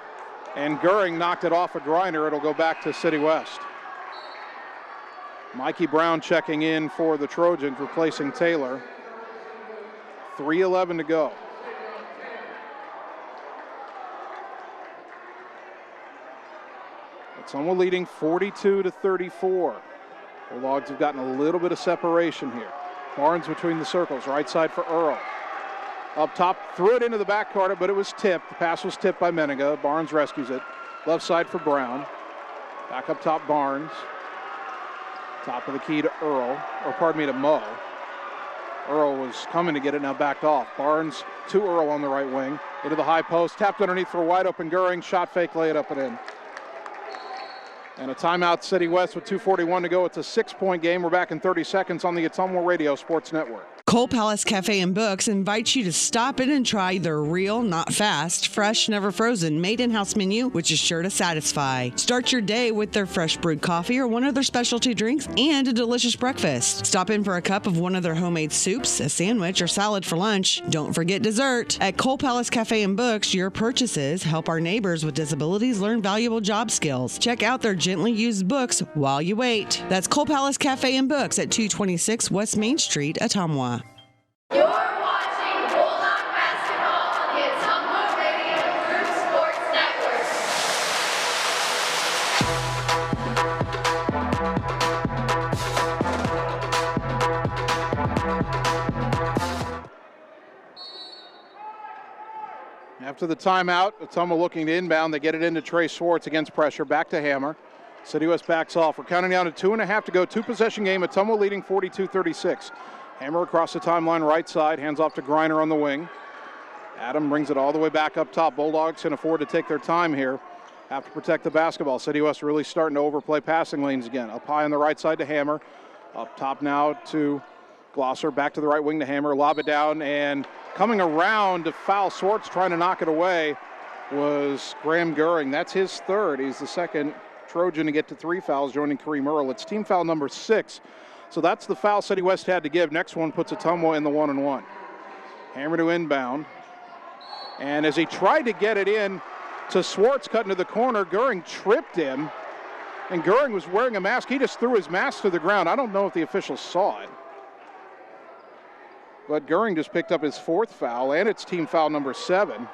and Goering knocked it off a Griner. It'll go back to City West. Mikey Brown checking in for the Trojans, replacing Taylor. 3:11 to go. Ottumwa leading 42-34. Bulldogs have gotten a little bit of separation here. Barnes between the circles, right side for Earl. Up top, threw it into the backcourt, but it was tipped. The pass was tipped by Menega. Barnes rescues it. Left side for Brown. Back up top, Barnes. Top of the key to Earl, or pardon me, to Mo. Earl was coming to get it, now backed off. Barnes to Earl on the right wing. Into the high post, tapped underneath for a wide open Goering. Shot fake, lay it up and in. And a timeout, City West with 2:41 to go. It's a 6-point game. We're back in 30 seconds on the Ottumwa Radio Sports Network. Cole Palace Cafe and Books invites you to stop in and try their real, not fast, fresh, never frozen, made in-house menu, which is sure to satisfy. Start your day with their fresh brewed coffee or one of their specialty drinks and a delicious breakfast. Stop in for a cup of one of their homemade soups, a sandwich, or salad for lunch. Don't forget dessert. At Cole Palace Cafe and Books, your purchases help our neighbors with disabilities learn valuable job skills. Check out their gently used books while you wait. That's Cole Palace Cafe and Books at 226 West Main Street, Ottumwa. You're watching Bulldog basketball on the Ottumwa Radio Group Sports Network. After the timeout, Ottumwa looking to inbound. They get it into Trey Swartz against pressure. Back to Hammer. City West backs off. We're counting down to 2.5 to go. Two-possession game. Ottumwa leading 42-36. Hammer across the timeline, right side, hands off to Griner on the wing. Adam brings it all the way back up top. Bulldogs can afford to take their time here. Have to protect the basketball. City West really starting to overplay passing lanes again. Up high on the right side to Hammer. Up top now to Glosser. Back to the right wing to Hammer. Lob it down, and coming around to foul Swartz, trying to knock it away, was Graham Goering. That's his third. He's the second Trojan to get to 3 fouls, joining Kareem Earl. It's team foul number 6. So that's the foul City West had to give. Next one puts Ottumwa in the 1-and-1. Hammer to inbound. And as he tried to get it in to Swartz, cut into the corner, Goering tripped him. And Goering was wearing a mask. He just threw his mask to the ground. I don't know if the officials saw it. But Goering just picked up his 4th foul, and it's team foul number 7.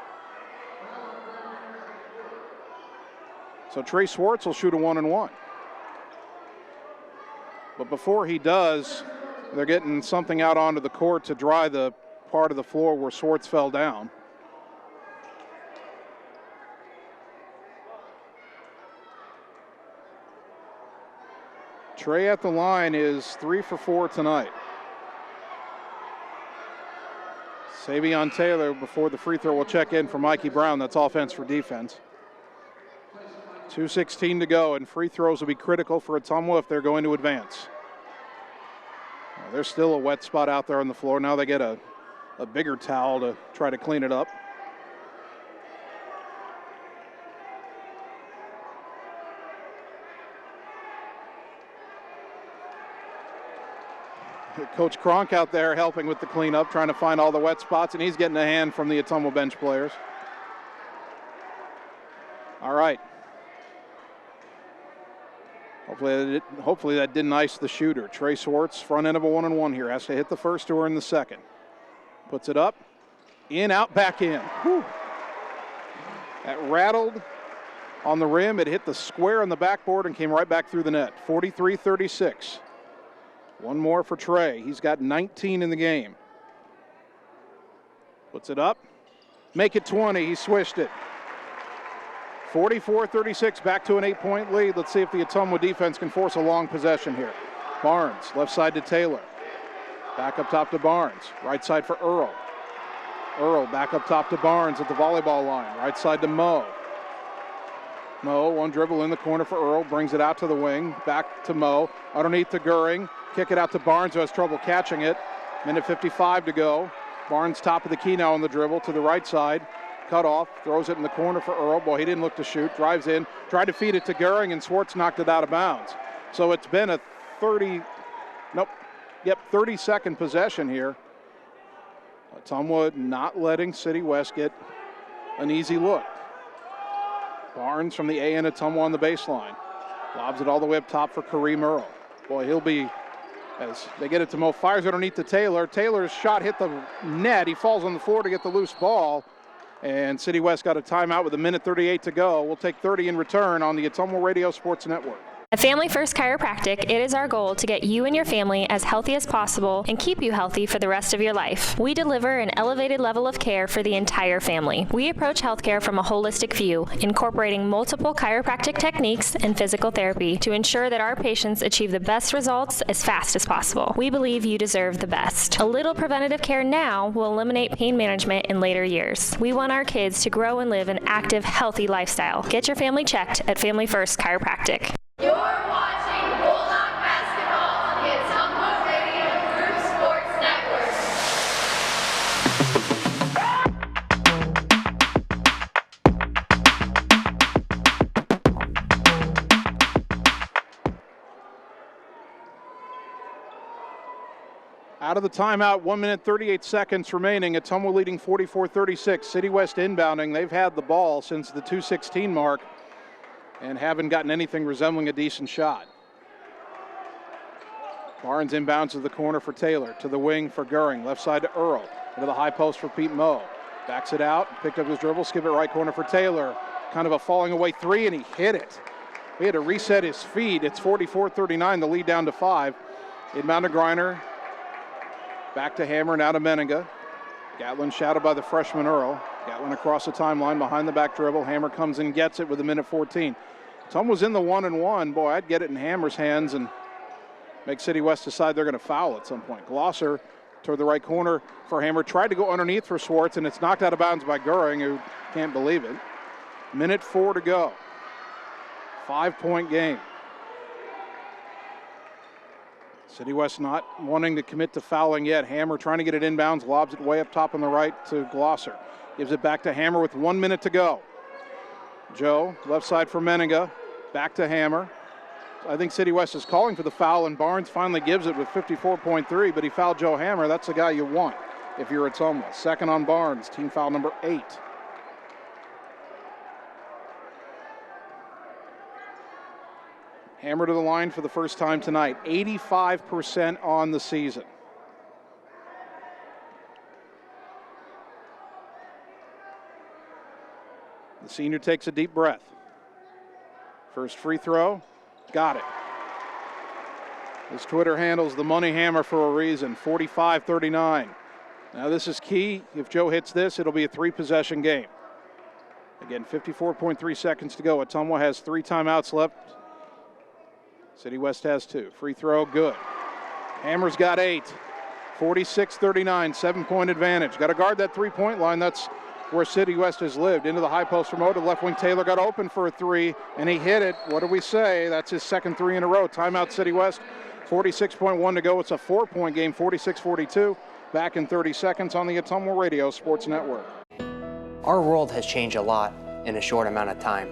So Trey Swartz will shoot a 1-and-1. But before he does, they're getting something out onto the court to dry the part of the floor where Swartz fell down. Trey at the line is 3 for 4 tonight. Savion Taylor, before the free throw, will check in for Mikey Brown. That's offense for defense. 2:16 to go, and free throws will be critical for Ottumwa if they're going to advance. Well, there's still a wet spot out there on the floor. Now they get a bigger towel to try to clean it up. Coach Cronk out there helping with the cleanup, trying to find all the wet spots, and he's getting a hand from the Ottumwa bench players. All right. Hopefully that didn't ice the shooter. Trey Swartz, front end of a 1-and-1 here, has to hit the first or in the second. Puts it up, in, out, back in. Whew. That rattled on the rim. It hit the square on the backboard and came right back through the net. 43-36. One more for Trey. He's got 19 in the game. Puts it up. Make it 20. He swished it. 44-36, back to an 8-point lead. Let's see if the Ottumwa defense can force a long possession here. Barnes, left side to Taylor. Back up top to Barnes. Right side for Earl. Earl back up top to Barnes at the volleyball line. Right side to Mo. Mo, one dribble in the corner for Earl. Brings it out to the wing. Back to Mo. Underneath to Goering. Kick it out to Barnes, who has trouble catching it. Minute 55 to go. Barnes top of the key now on the dribble to the right side. Cut off, throws it in the corner for Earl. Boy, he didn't look to shoot. Drives in, tried to feed it to Goering, and Swartz knocked it out of bounds. So it's been a 30-second possession here. Ottumwa not letting City West get an easy look. Barnes from the A end, Ottumwa on the baseline. Lobs it all the way up top for Kareem Earl. Boy, he'll be, as they get it to Mo, fires underneath to Taylor. Taylor's shot hit the net. He falls on the floor to get the loose ball. And City West got a timeout with 1:38 to go. We'll take 30 in return on the Ottumwa Radio Sports Network. At Family First Chiropractic, it is our goal to get you and your family as healthy as possible and keep you healthy for the rest of your life. We deliver an elevated level of care for the entire family. We approach healthcare from a holistic view, incorporating multiple chiropractic techniques and physical therapy to ensure that our patients achieve the best results as fast as possible. We believe you deserve the best. A little preventative care now will eliminate pain management in later years. We want our kids to grow and live an active, healthy lifestyle. Get your family checked at Family First Chiropractic. You're watching Bulldog Basketball on the Ottumwa Radio Group Sports Network. Out of the timeout, 1:38 remaining. Ottumwa leading 44-36. City West inbounding. They've had the ball since the 2:16 mark and haven't gotten anything resembling a decent shot. Barnes inbounds to the corner for Taylor, to the wing for Goering, left side to Earl, into the high post for Pete Moe. Backs it out, picked up his dribble, skip it right corner for Taylor. Kind of a falling away three, and he hit it. He had to reset his feet. It's 44-39, the lead down to 5. Inbound to Griner, back to Hammer, now to Menninga. Gatlin shouted by the freshman Earl. Gatlin across the timeline, behind the back dribble. Hammer comes and gets it with 1:14. Tom was in the 1-and-1. Boy, I'd get it in Hammer's hands and make City West decide they're going to foul at some point. Glosser toward the right corner for Hammer. Tried to go underneath for Swartz, and it's knocked out of bounds by Goering, who can't believe it. 1:04 to go. 5-point game. City West not wanting to commit to fouling yet. Hammer trying to get it inbounds, lobs it way up top on the right to Glosser. Gives it back to Hammer with 1 minute to go. Joe, left side for Menninga, back to Hammer. I think City West is calling for the foul, and Barnes finally gives it with 54.3, but he fouled Joe Hammer. That's the guy you want if you're at Ottumwa. Second on Barnes, team foul number 8. Hammer to the line for the first time tonight. 85% on the season. The senior takes a deep breath. First free throw, got it. His Twitter handle's the Money Hammer for a reason, 45-39. Now this is key. If Joe hits this, it'll be a 3-possession game. Again, 54.3 seconds to go. Ottumwa has 3 timeouts left. City West has 2. Free throw, good. Hammer's got 8. 46-39, 7-point advantage. Got to guard that 3-point line. That's where City West has lived. Into the high post for Mo to left wing. Taylor got open for a 3, and he hit it. What do we say? That's his second 3 in a row. Timeout City West. 46.1 to go. It's a 4-point game, 46-42. Back in 30 seconds on the Ottumwa Radio Sports Network. Our world has changed a lot in a short amount of time,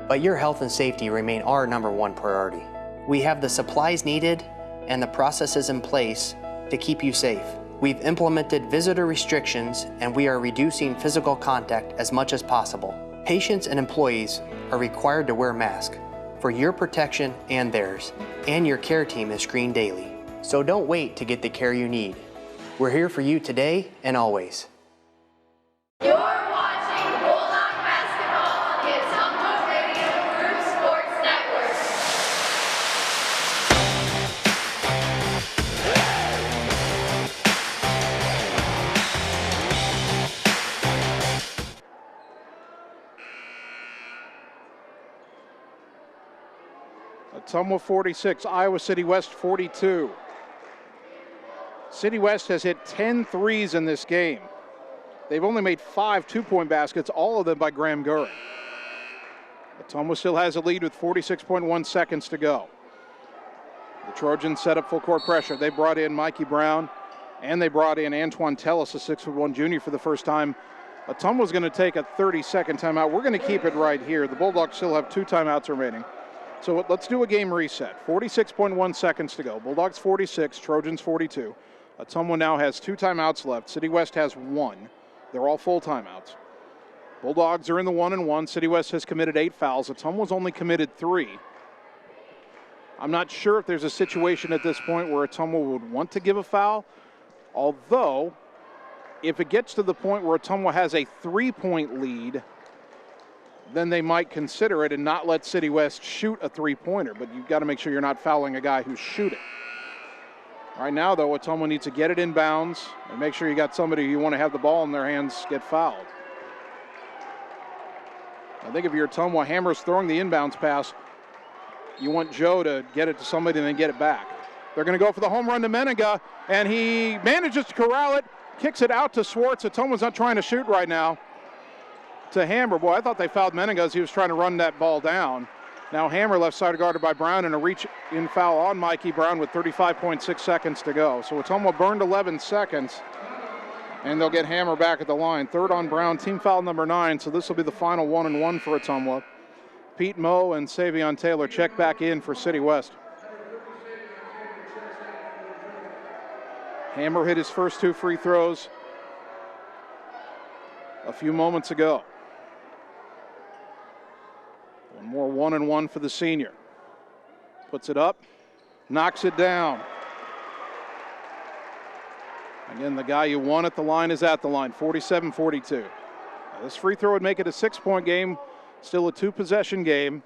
but your health and safety remain our #1 priority. We have the supplies needed and the processes in place to keep you safe. We've implemented visitor restrictions, and we are reducing physical contact as much as possible. Patients and employees are required to wear masks for your protection and theirs, and your care team is screened daily. So don't wait to get the care you need. We're here for you today and always. You're watching Bulldog Basketball on the Ottumwa Radio Group Sports Network. Ottumwa 46, Iowa City West 42. City West has hit 10 threes in this game. They've only made 5 2-point baskets, all of them by Graham Goering. Ottumwa still has a lead with 46.1 seconds to go. The Trojans set up full court pressure. They brought in Mikey Brown, and they brought in Antoine Tellis, a 6'1" junior, for the first time. Ottumwa's going to take a 30-second timeout. We're going to keep it right here. The Bulldogs still have 2 timeouts remaining. So let's do a game reset. 46.1 seconds to go. Bulldogs 46, Trojans 42. Ottumwa now has 2 timeouts left. City West has 1. They're all full timeouts. Bulldogs are in the 1-1. City West has committed 8 fouls. Ottumwa's only committed 3. I'm not sure if there's a situation at this point where Ottumwa would want to give a foul, although if it gets to the point where Ottumwa has a 3-point lead, then they might consider it and not let City West shoot a 3-pointer, but you've got to make sure you're not fouling a guy who's shooting. Right now, though, Ottumwa needs to get it inbounds and make sure you got somebody you want to have the ball in their hands get fouled. I think if you're Ottumwa, Hammer's throwing the inbounds pass, you want Joe to get it to somebody and then get it back. They're going to go for the home run to Menninga, and he manages to corral it, kicks it out to Swartz. Ottumwa's not trying to shoot right now. To Hammer. Boy, I thought they fouled Menninga as he was trying to run that ball down. Now Hammer left side guarded by Brown, and a reach-in foul on Mikey Brown with 35.6 seconds to go. So Ottumwa burned 11 seconds, and they'll get Hammer back at the line. 3rd on Brown, team foul number 9, so this will be the final 1-1 for Ottumwa. Pete Moe and Savion Taylor check back in for City West. Hammer hit his first 2 free throws a few moments ago. One more 1-1 for the senior. Puts it up, knocks it down. Again, the guy you want at the line is at the line, 47-42. This free throw would make it a 6-point game, still a 2-possession game,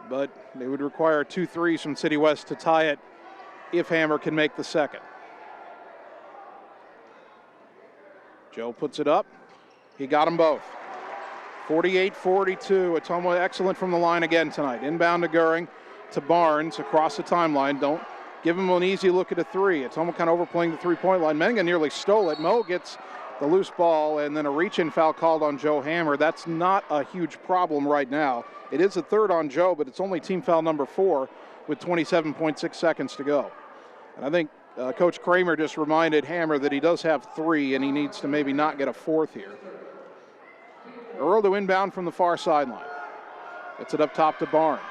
but they would require 2 threes from City West to tie it if Hammer can make the second. Joe puts it up. He got them both. 48-42. Ottumwa excellent from the line again tonight. Inbound to Goering, to Barnes across the timeline. Don't give him an easy look at a 3. Ottumwa kind of overplaying the 3-point line. Menninga nearly stole it. Moe gets the loose ball, and then a reach-in foul called on Joe Hammer. That's not a huge problem right now. It is a 3rd on Joe, but it's only team foul number 4 with 27.6 seconds to go. And I think Coach Kramer just reminded Hammer that he does have 3, and he needs to maybe not get a 4th here. Earl to inbound from the far sideline. Gets it up top to Barnes.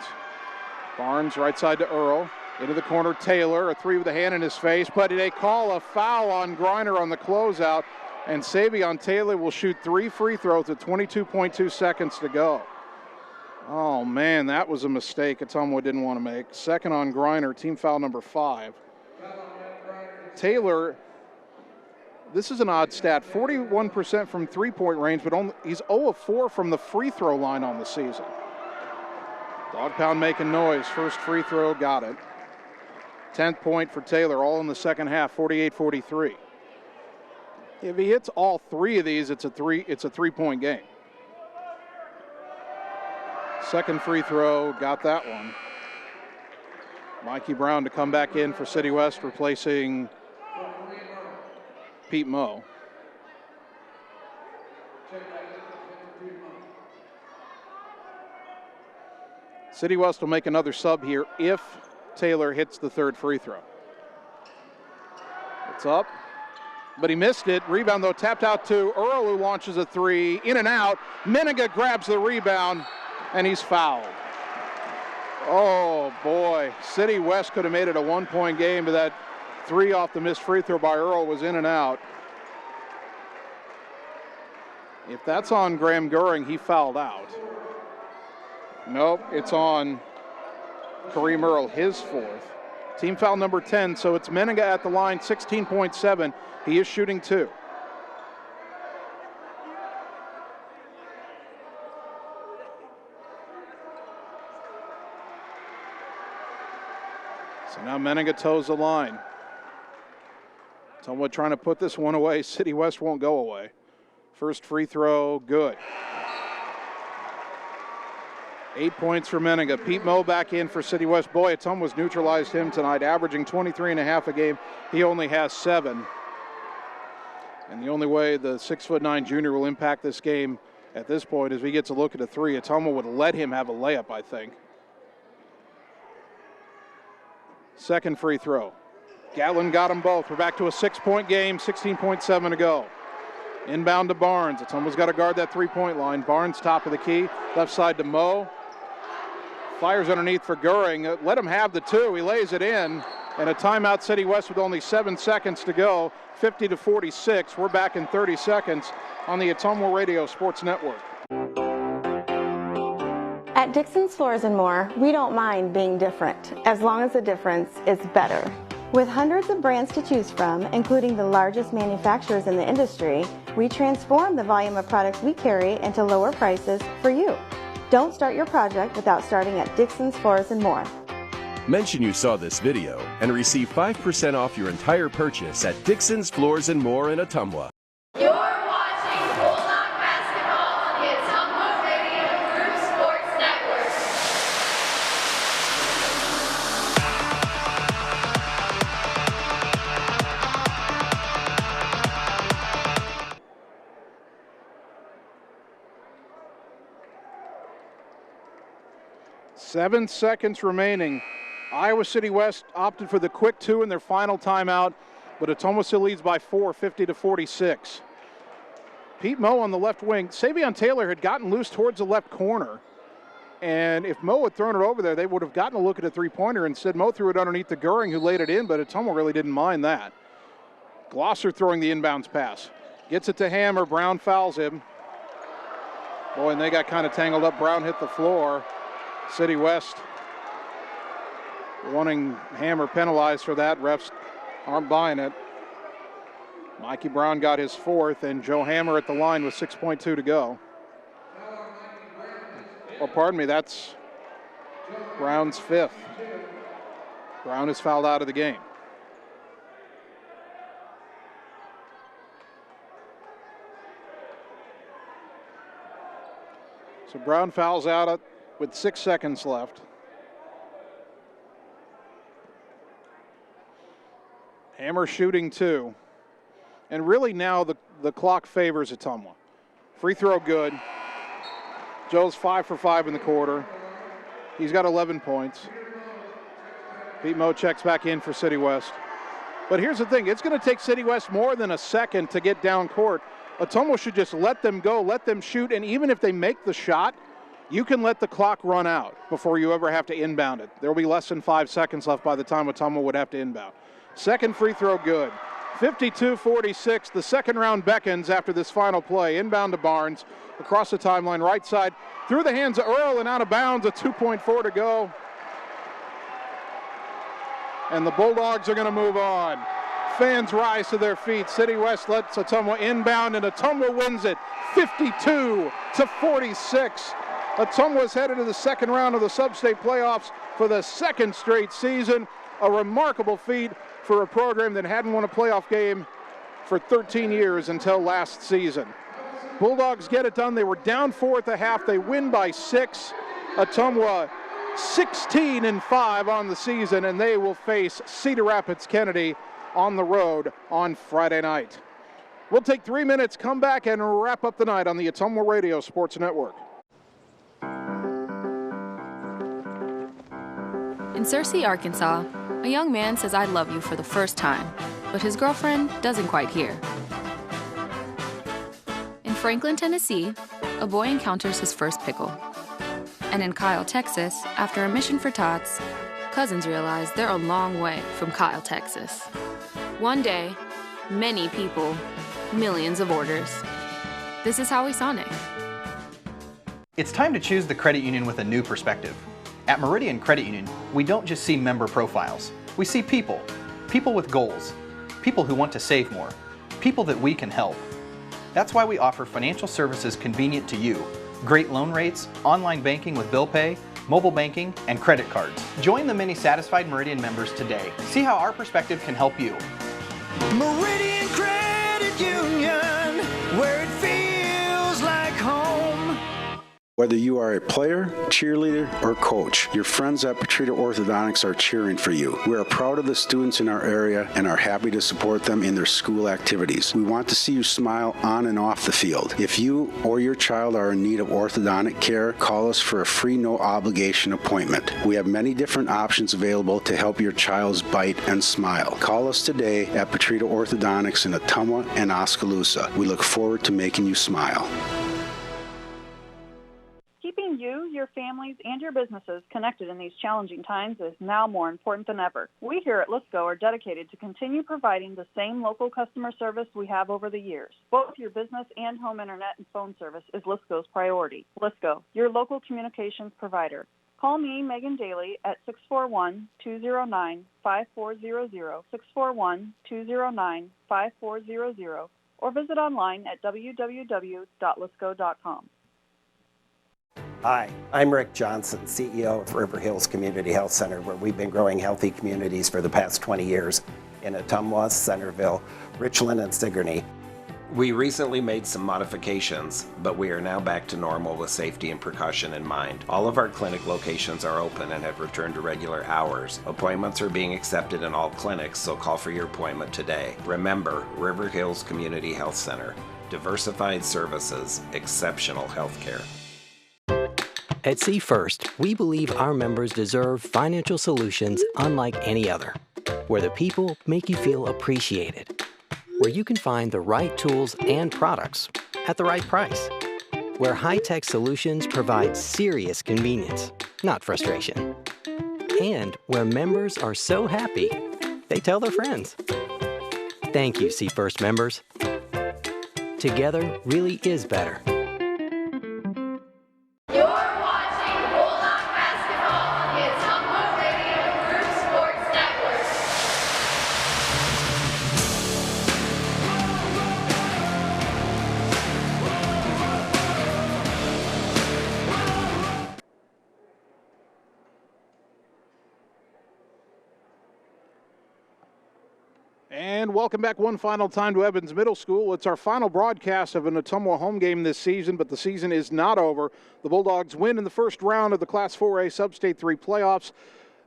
Barnes right side to Earl. Into the corner, Taylor, a 3 with a hand in his face, but they call a foul on Griner on the closeout, and Savion Taylor will shoot 3 free throws with 22.2 seconds to go. Oh man, that was a mistake Ottumwa didn't want to make. 2nd on Griner, team foul number 5. Taylor, this is an odd stat, 41% from 3-point range, but he's 0 of 4 from the free throw line on the season. Dog pound making noise, first free throw, got it. 10th point for Taylor, all in the second half, 48-43. If he hits all 3 of these, it's a 3-point game. Second free throw, got that one. Mikey Brown to come back in for City West, replacing Pete Moe. City West will make another sub here if Taylor hits the 3rd free throw. It's up, but he missed it. Rebound, though, tapped out to Earl, who launches a 3. In and out. Menninga grabs the rebound, and he's fouled. Oh, boy. City West could have made it a 1-point game, but that 3 off the missed free throw by Earl was in and out. If that's on Graham Goering, he fouled out. Nope, it's on Kareem Earl, his 4th. Team foul number 10, so it's Menninga at the line, 16.7. He is shooting 2. So now Menninga toes the line. Ottumwa trying to put this one away. City West won't go away. First free throw, good. 8 points for Menninga. Pete Moe back in for City West. Boy, Ottumwa's neutralized him tonight, averaging 23.5 a game. He only has 7. And the only way the 6'9" junior will impact this game at this point is if he gets a look at a 3. Ottumwa would let him have a layup, I think. Second free throw. Gatlin got them both. We're back to a 6-point game, 16.7 to go. Inbound to Barnes. Ottumwa's got to guard that 3-point line. Barnes top of the key. Left side to Moe. Fires underneath for Goering. Let him have the two. He lays it in. And a timeout, City West, with only 7 seconds to go. 50-46. We're back in 30 seconds on the Ottumwa Radio Sports Network. At Dixon's Floors and More, we don't mind being different, as long as the difference is better. With hundreds of brands to choose from, including the largest manufacturers in the industry, we transform the volume of products we carry into lower prices for you. Don't start your project without starting at Dixon's Floors and More. Mention you saw this video and receive 5% off your entire purchase at Dixon's Floors and More in Ottumwa. You're watching Bulldog Basketball on the Ottumwa Radio Group Sports Network. Seven seconds remaining. Iowa City West opted for the quick two in their final timeout, but Ottumwa still leads by 4, 50-46. Pete Moe on the left wing. Savion Taylor had gotten loose towards the left corner, and if Moe had thrown it over there, they would have gotten a look at a three-pointer. Instead, Moe threw it underneath to Goering, who laid it in, but Ottumwa really didn't mind that. Glosser throwing the inbounds pass. Gets it to Hammer. Brown fouls him. Boy, and they got kind of tangled up. Brown hit the floor. City West wanting Hammer penalized for that. Refs aren't buying it. Mikey Brown got his fourth, and Joe Hammer at the line with 6.2 to go. Or pardon me, that's Brown's fifth. Brown is fouled out of the game. So Brown fouls out with 6 seconds left. Hammer shooting two. And really now the clock favors Ottumwa. Free throw good. Joe's 5 for 5 in the quarter. He's got 11 points. Pete Moe checks back in for City West. But here's the thing, it's going to take City West more than a second to get down court. Ottumwa should just let them go, let them shoot, and even if they make the shot, you can let the clock run out before you ever have to inbound it. There will be less than 5 seconds left by the time Ottumwa would have to inbound. Second free throw good. 52-46. The second round beckons after this final play. Inbound to Barnes. Across the timeline, right side. Through the hands of Earl and out of bounds. A 2.4 to go. And the Bulldogs are going to move on. Fans rise to their feet. City West lets Ottumwa inbound, and Ottumwa wins it 52-46. Ottumwa's headed to the second round of the sub-state playoffs for the second straight season. A remarkable feat for a program that hadn't won a playoff game for 13 years until last season. Bulldogs get it done. They were down 4 at the half. They win by 6. Ottumwa 16-5 on the season, and they will face Cedar Rapids Kennedy on the road on Friday night. We'll take 3 minutes, come back, and wrap up the night on the Ottumwa Radio Sports Network. In Searcy, Arkansas, a young man says I love you for the first time, but his girlfriend doesn't quite hear. In Franklin, Tennessee, a boy encounters his first pickle. And in Kyle, Texas, after a mission for tots, cousins realize they're a long way from Kyle, Texas. One day, many people, millions of orders. This is Howie Sonic. It's time to choose the credit union with a new perspective. At Meridian Credit Union, we don't just see member profiles. We see people. People with goals. People who want to save more. People that we can help. That's why we offer financial services convenient to you. Great loan rates, online banking with bill pay, mobile banking, and credit cards. Join the many satisfied Meridian members today. See how our perspective can help you. Meridian Credit Union, where it feels like home. Whether you are a player, cheerleader, or coach, your friends at Petrita Orthodontics are cheering for you. We are proud of the students in our area and are happy to support them in their school activities. We want to see you smile on and off the field. If you or your child are in need of orthodontic care, call us for a free no-obligation appointment. We have many different options available to help your child's bite and smile. Call us today at Petrita Orthodontics in Ottumwa and Oskaloosa. We look forward to making you smile. Keeping you, your family, families and your businesses connected in these challenging times is now more important than ever. We here at Lisco are dedicated to continue providing the same local customer service we have over the years. Both your business and home internet and phone service is Lisco's priority. Lisco, your local communications provider. Call me, Megan Daly, at 641-209-5400, 641-209-5400, or visit online at www.lisco.com. Hi, I'm Rick Johnson, CEO of River Hills Community Health Center, where we've been growing healthy communities for the past 20 years in Ottumwa, Centerville, Richland, and Sigourney. We recently made some modifications, but we are now back to normal with safety and precaution in mind. All of our clinic locations are open and have returned to regular hours. Appointments are being accepted in all clinics, so call for your appointment today. Remember, River Hills Community Health Center. Diversified services, exceptional health care. At See First, we believe our members deserve financial solutions unlike any other, where the people make you feel appreciated, where you can find the right tools and products at the right price, where high-tech solutions provide serious convenience, not frustration, and where members are so happy they tell their friends. Thank you, See First members. Together really is better. You're watching Bulldog Basketball on the Ottumwa Radio Group Sports Network. And welcome back one final time to Evans Middle School. It's our final broadcast of an Ottumwa home game this season, but the season is not over. The Bulldogs win in the first round of the Class 4A Sub-State 3 playoffs.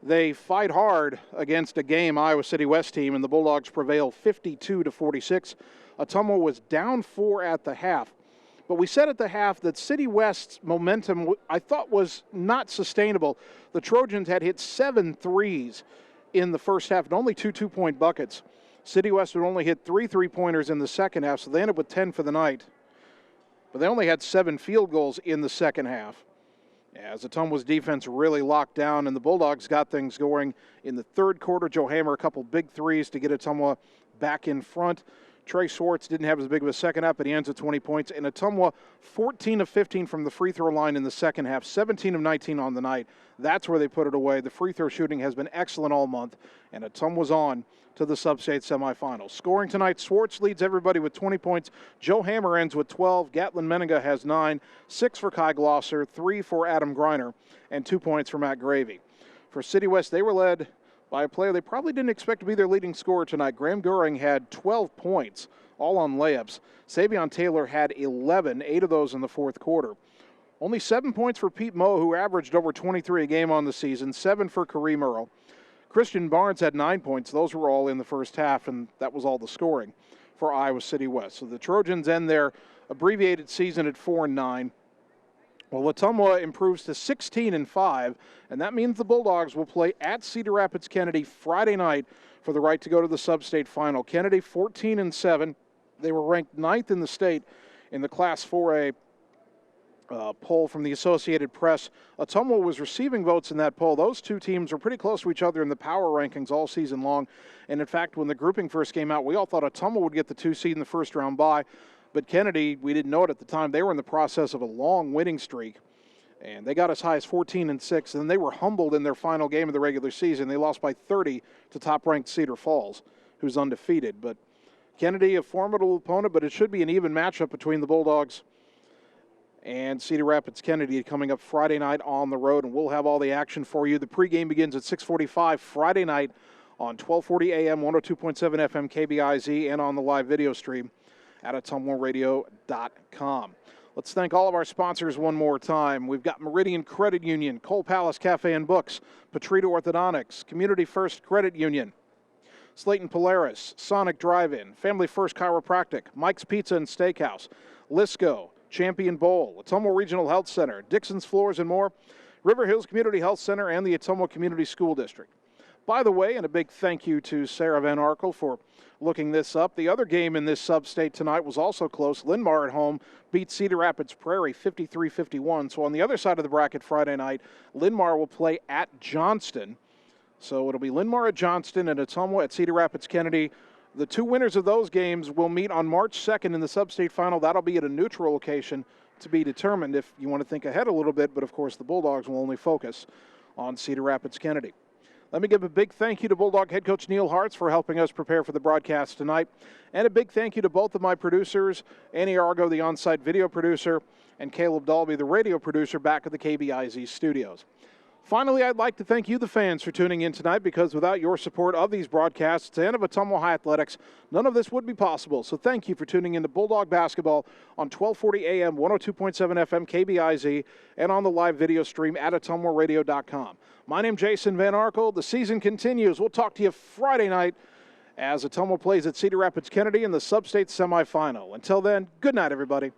They fight hard against a game Iowa City West team, and the Bulldogs prevail 52-46. Ottumwa was down 4 at the half. But we said at the half that City West's momentum, I thought, was not sustainable. The Trojans had hit 7 threes in the first half and only 2 two-point buckets. City West would only hit 3 three-pointers in the second half, so they ended up with 10 for the night. But they only had 7 field goals in the second half, as Ottumwa's defense really locked down, and the Bulldogs got things going in the third quarter. Joe Hammer, a couple big threes to get Ottumwa back in front. Trey Swartz didn't have as big of a second half, but he ends with 20 points. And Ottumwa, 14 of 15 from the free throw line in the second half, 17 of 19 on the night. That's where they put it away. The free throw shooting has been excellent all month, and Ottumwa's on to the Sub-State semifinals. Scoring tonight, Swartz leads everybody with 20 points. Joe Hammer ends with 12. Gatlin Menninga has 9, 6 for Kai Glosser, 3 for Adam Greiner, and 2 points for Matt Gravy. For City West, they were led by a player they probably didn't expect to be their leading scorer tonight. Graham Goering had 12 points, all on layups. Savion Taylor had 11, 8 of those in the fourth quarter. Only 7 points for Pete Moe, who averaged over 23 a game on the season, 7 for Kareem Earl. Christian Barnes had 9 points. Those were all in the first half, and that was all the scoring for Iowa City West. So the Trojans end their abbreviated season at 4-9. Well, Ottumwa improves to 16-5, and that means the Bulldogs will play at Cedar Rapids Kennedy Friday night for the right to go to the Sub-State final. Kennedy 14-7. They were ranked 9th in the state in the Class 4A poll from the Associated Press. Ottumwa was receiving votes in that poll. Those two teams were pretty close to each other in the power rankings all season long. And in fact, when the grouping first came out, we all thought Ottumwa would get the 2 seed in the first round bye. But Kennedy, we didn't know it at the time, they were in the process of a long winning streak. And they got as high as 14-6. And then they were humbled in their final game of the regular season. They lost by 30 to top-ranked Cedar Falls, who's undefeated. But Kennedy, a formidable opponent, but it should be an even matchup between the Bulldogs and Cedar Rapids Kennedy coming up Friday night on the road, and we'll have all the action for you. The pregame begins at 6:45 Friday night on 1240 AM, 102.7 FM KBIZ, and on the live video stream at ottumwaradio.com. Let's thank all of our sponsors one more time. We've got Meridian Credit Union, Cole Palace Cafe and Books, Petrita Orthodontics, Community First Credit Union, Slayton Polaris, Sonic Drive-In, Family First Chiropractic, Mike's Pizza and Steakhouse, Lisco, Champion Bowl, Ottumwa Regional Health Center, Dixon's Floors and More, River Hills Community Health Center, and the Ottumwa Community School District. By the way, and a big thank you to Sarah Van Arkel for looking this up. The other game in this sub-state tonight was also close. Linn-Mar at home beat Cedar Rapids Prairie 53-51. So on the other side of the bracket Friday night, Linn-Mar will play at Johnston. So it'll be Linn-Mar at Johnston and Ottumwa at Cedar Rapids Kennedy. The two winners of those games will meet on March 2nd in the sub-state final. That'll be at a neutral location to be determined if you want to think ahead a little bit. But, of course, the Bulldogs will only focus on Cedar Rapids Kennedy. Let me give a big thank you to Bulldog head coach Neil Hartz for helping us prepare for the broadcast tonight. And a big thank you to both of my producers, Annie Argo, the on-site video producer, and Caleb Dalby, the radio producer, back at the KBIZ studios. Finally, I'd like to thank you, the fans, for tuning in tonight, because without your support of these broadcasts and of Ottumwa High Athletics, none of this would be possible. So thank you for tuning in to Bulldog Basketball on 1240 AM, 102.7 FM, KBIZ, and on the live video stream at ottumwaradio.com. My name's Jason Van Arkel. The season continues. We'll talk to you Friday night as Ottumwa plays at Cedar Rapids Kennedy in the sub-state semifinal. Until then, good night, everybody.